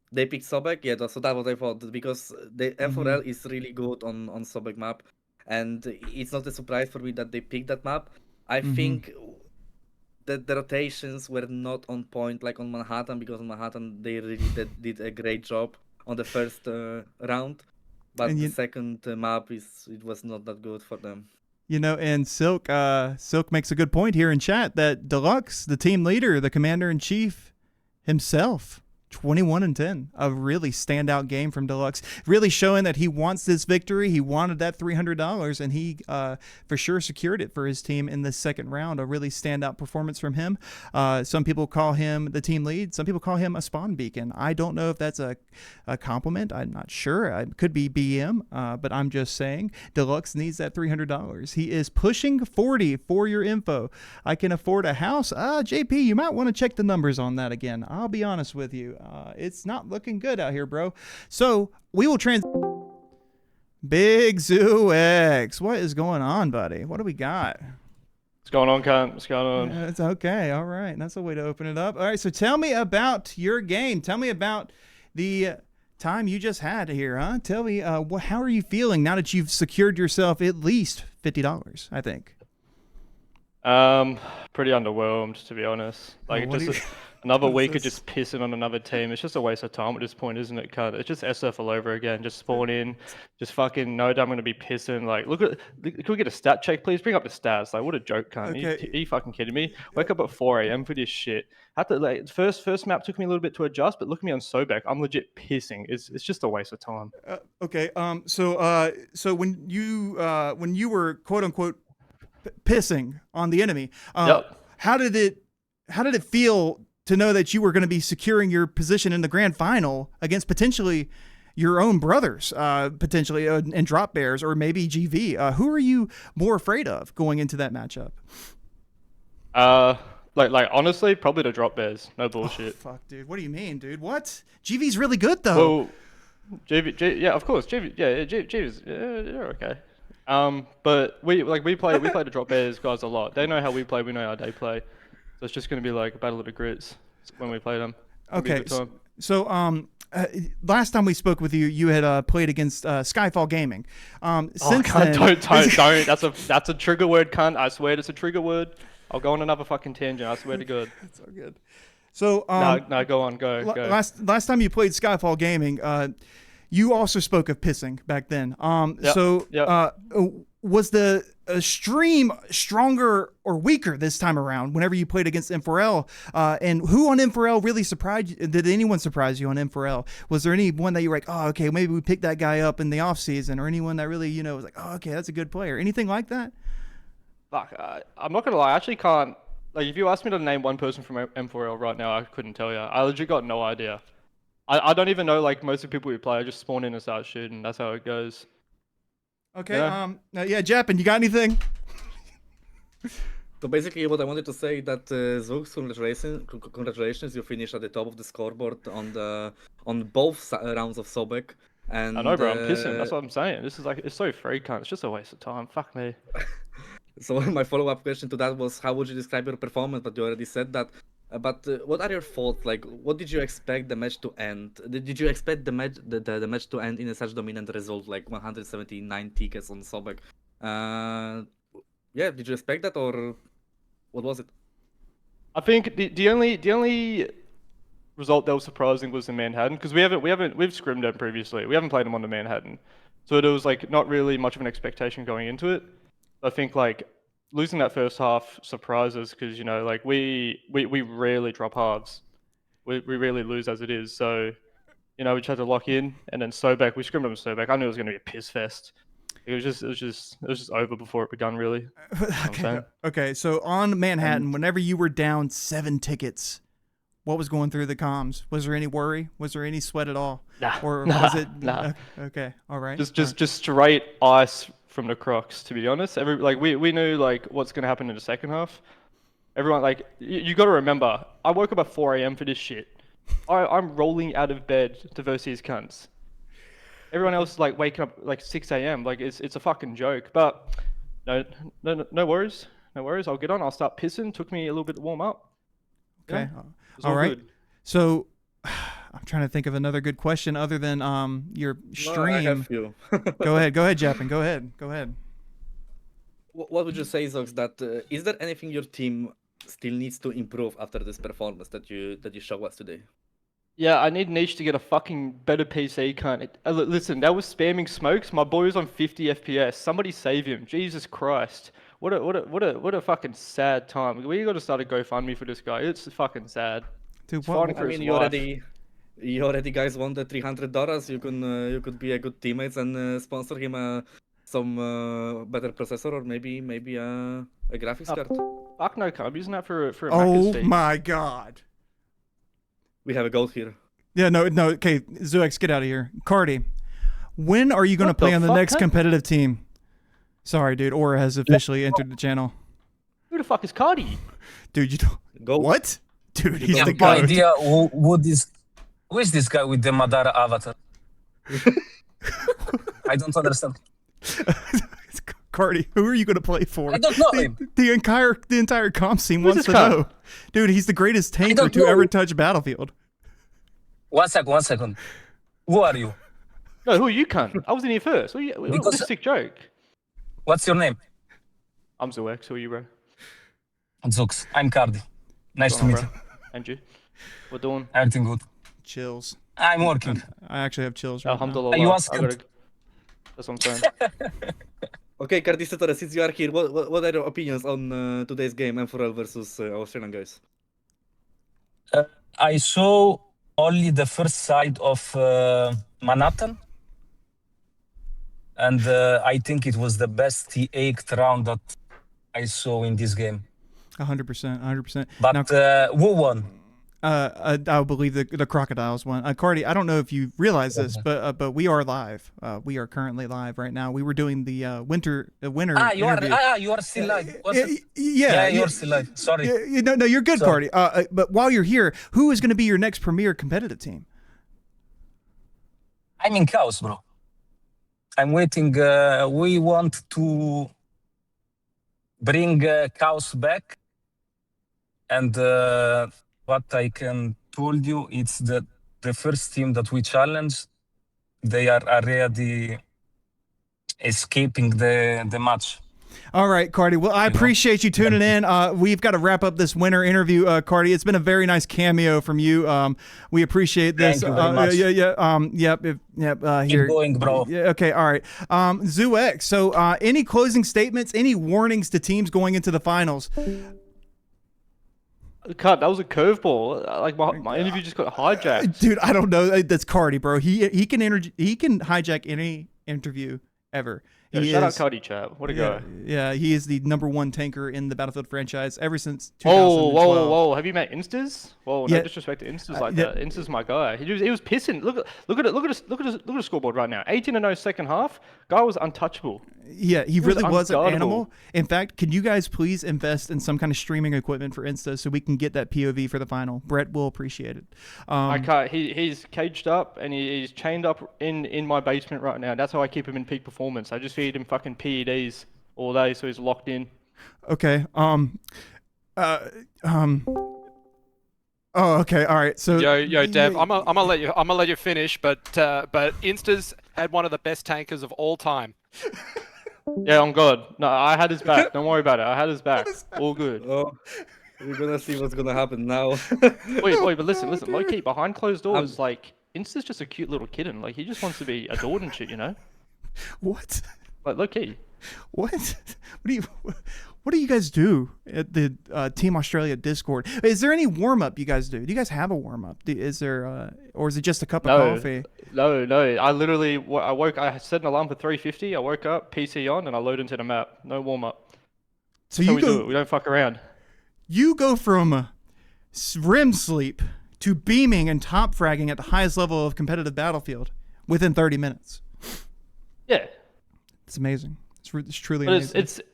They picked Sobek, so that was what I thought, because the M4L is really good on Sobek map, and it's not a surprise for me that they picked that map. I think that the rotations were not on point like on Manhattan, because on Manhattan they really did a great job on the first round, but the second map it was not that good for them. And Silk makes a good point here in chat that Deluxe, the team leader, the commander-in-chief himself, 21-10, a really standout game from Deluxe, really showing that he wants this victory. He wanted that $300, and he for sure secured it for his team in the second round. A really standout performance from him. Some people call him the team lead. Some people call him a spawn beacon. I don't know if that's a compliment. I'm not sure. It could be BM, but I'm just saying Deluxe needs that $300. He is pushing 40 for your info. I can afford a house. JP, you might want to check the numbers on that again. I'll be honest with you. It's not looking good out here, bro. So we will Big Zoo X. What is going on, buddy? What do we got? What's going on, cunt? What's going on? It's okay. All right. That's a way to open it up. All right. So tell me about your game. Tell me about the time you just had here, huh? Tell me, how are you feeling now that you've secured yourself at least $50, I think? Pretty underwhelmed, to be honest. Like, another week of just pissing on another team. It's just a waste of time at this point, isn't it, cunt? It's just SF all over again. Just spawn in, just fucking know that I'm going to be pissing. Like, can we get a stat check, please? Bring up the stats. Like, what a joke, cunt. Okay. Are you fucking kidding me? Wake up at 4 a.m. for this shit. First map took me a little bit to adjust, but look at me on Sobek. I'm legit pissing. It's just a waste of time. Okay. So when you were quote unquote pissing on the enemy, how did it feel to know that you were going to be securing your position in the grand final against potentially your own brothers, potentially and Drop Bears, or maybe GV? Who are you more afraid of going into that matchup? Like honestly, probably the Drop Bears. No bullshit. Oh, fuck, dude. What do you mean, dude? What? GV's really good though. Well, yeah, of course. GV's they're okay. But we play the Drop Bears guys a lot. They know how we play. We know how they play. So it's just going to be like a battle of the grits when we play them. Okay. So last time we spoke with you, you had played against Skyfall Gaming. Since then, don't. That's a trigger word, cunt. I swear it's a trigger word. I'll go on another fucking tangent. I swear to God. That's so good. So no, go on, go. Last time you played Skyfall Gaming, you also spoke of pissing back then. Was the stream stronger or weaker this time around whenever you played against M4L? And who on M4L really surprised you? Did anyone surprise you on M4L? Was there anyone that you were like, oh, okay, maybe we picked that guy up in the off season, or anyone that really, was like, oh, okay, that's a good player? Anything like that? Fuck, I'm not gonna lie, I actually can't. Like, if you asked me to name one person from M4L right now, I couldn't tell you. I legit got no idea. I don't even know, like, most of the people who play. I just spawn in and start shooting. That's how it goes. Okay. Yeah. Japin, you got anything? So basically, what I wanted to say that Zoox, congratulations! You finished at the top of the scoreboard on both rounds of Sobek. And I know, bro. I'm pissing. That's what I'm saying. This is like, it's so free, cunt. It's just a waste of time. Fuck me. So my follow-up question to that was, how would you describe your performance? But you already said that. But what are your thoughts? Like, what did you expect the match to end? Did you expect the match to end in a such dominant result, like 179 tickets on Sobek? Yeah, did you expect that, or what was it? I think the only result that was surprising was in Manhattan, because we've scrimmed them previously. We haven't played them on the Manhattan, so there was like not really much of an expectation going into it. I think like losing that first half surprises, because you know like we rarely drop halves. We rarely lose as it is. So you know we tried to lock in, and then Sobek, we scrimmed them with Sobek. I knew it was going to be a piss fest. It was just over before it begun, really. Okay. So on Manhattan, whenever you were down 7 tickets, what was going through the comms? Was there any worry? Was there any sweat at all? Nah. Or nah, was it? Nah. Okay. All right. Just straight ice from the Crocs. To be honest, we knew like what's gonna happen in the second half. Everyone like you got to remember. I woke up at 4 a.m. for this shit. I'm rolling out of bed to verse these cunts. Everyone else is like waking up like 6 a.m. Like it's a fucking joke. But no worries. No worries. I'll get on. I'll start pissing. Took me a little bit to warm up. Okay. Yeah, all right. Good. So I'm trying to think of another good question other than your stream. No, I have you. Go ahead, Japan. Go ahead. What would you say, Zox? That is there anything your team still needs to improve after this performance that you show us today? Yeah, I need Niche to get a fucking better PC, cunt. Listen, that was spamming smokes. My boy was on 50 FPS. Somebody save him. Jesus Christ. What a fucking sad time. We got to start a GoFundMe for this guy. It's fucking sad. Dude, I mean, you already guys won the $300. You could be a good teammates and sponsor him some better processor, or maybe a graphics card. Fuck no, cunt. I'm using that for a Oh Macca's my god. We have a goal here. Yeah, no. Okay, Zuex, get out of here. Cardi, when are you going to play on the next competitive team? Sorry, dude. Aura has officially entered the channel. Who the fuck is Cardi? Dude, you don't. Go. What? Dude, he's I the have no goat. idea who is this guy with the Madara avatar? I don't understand. Cardi, who are you going to play for? I don't know him. The entire comp scene wants to guy? know. Dude, he's the greatest tanker don't to know. ever touch Battlefield. 1 second. Who are you? No, who are you, cunt? I was in here first. What's a sick joke? What's your name? I'm Zuex. Who are you, bro? Zux. I'm Cardi. Nice to meet you. And you? What doing? Everything good. Chills. I'm working. I actually have chills right now. Alhamdulillah. You asked That's what I'm saying. Okay, Cardistotore, since you are here, what are your opinions on today's game, M4L versus Australian guys? I saw only the first side of Manhattan. And I think it was the best T8 round that I saw in this game. 100%. But Now, who won? I believe the Crocodiles won. Cardi, I don't know if you realize this, but we are live. We are currently live right now. We were doing the winter interview. You are still live. Yeah, you're still live. Sorry. No, you're good, Sorry. Cardi. But while you're here, who is going to be your next premier competitive team? I'm in chaos, bro. I'm waiting. We want to bring chaos back, and what I can told you, it's that the first team that we challenge, they are already escaping the match. All right, Cardi. Well, I appreciate you tuning in. We've got to wrap up this winter interview, Cardi. It's been a very nice cameo from you. We appreciate this. Thank you very much. Yep. Here. Keep going, bro. Yeah. Okay. All right. Zuex. So, any closing statements? Any warnings to teams going into the finals? Cut. That was a curveball. Like my interview just got hijacked. Dude, I don't know. That's Cardi, bro. He can hijack any interview ever. Shout out Cardi, chap. What a guy. Yeah, he is the #1 tanker in the Battlefield franchise ever since 2012. Whoa. Have you met Instas? Whoa, no disrespect to Instas like that. Instas my guy. He was pissing. Look at the scoreboard right now. 18-0 second half. Guy was untouchable. Yeah, he really was an unguardable. animal. In fact, can you guys please invest in some kind of streaming equipment for Insta so we can get that POV for the final? Brett will appreciate it. I can't. He's caged up and he's chained up in my basement right now. That's how I keep him in peak performance. I just feed him fucking PEDs all day, so he's locked in. Okay. Oh, okay. All right. So Yo, Dev, I'm gonna let you finish, but Insta's had one of the best tankers of all time. Yeah, on God. No, I had his back. Don't worry about it. I had his back. All good. Oh, we're gonna see what's gonna happen now. Wait, but listen. Low key, behind closed doors, like Insta's just a cute little kitten. Like he just wants to be adored and shit, you know? What? Like low key. What? What do you guys do at the Team Australia Discord? Is there any warm up you guys do? Do you guys have a warm up? Is there, or is it just a cup of coffee? No. I set an alarm for 3:50. I woke up, PC on, and I load into the map. No warm up. So That's how you we go. do it. We don't fuck around. You go from REM sleep to beaming and top fragging at the highest level of competitive Battlefield within 30 minutes. Yeah. It's amazing. It's truly But amazing.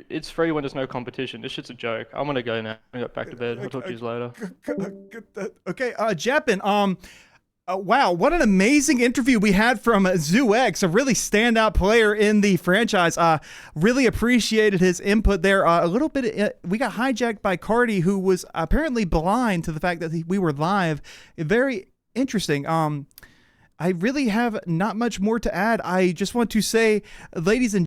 it's free when there's no competition. This shit's a joke. I'm gonna go now. I got back to bed. I'll talk to you later. Okay, Jeppin, wow, what an amazing interview we had from ZooX, a really standout player in the franchise. Really appreciated his input there. A little bit, we got hijacked by Cardi, who was apparently blind to the fact that we were live. Very interesting. I really have not much more to add. I just want to say, ladies and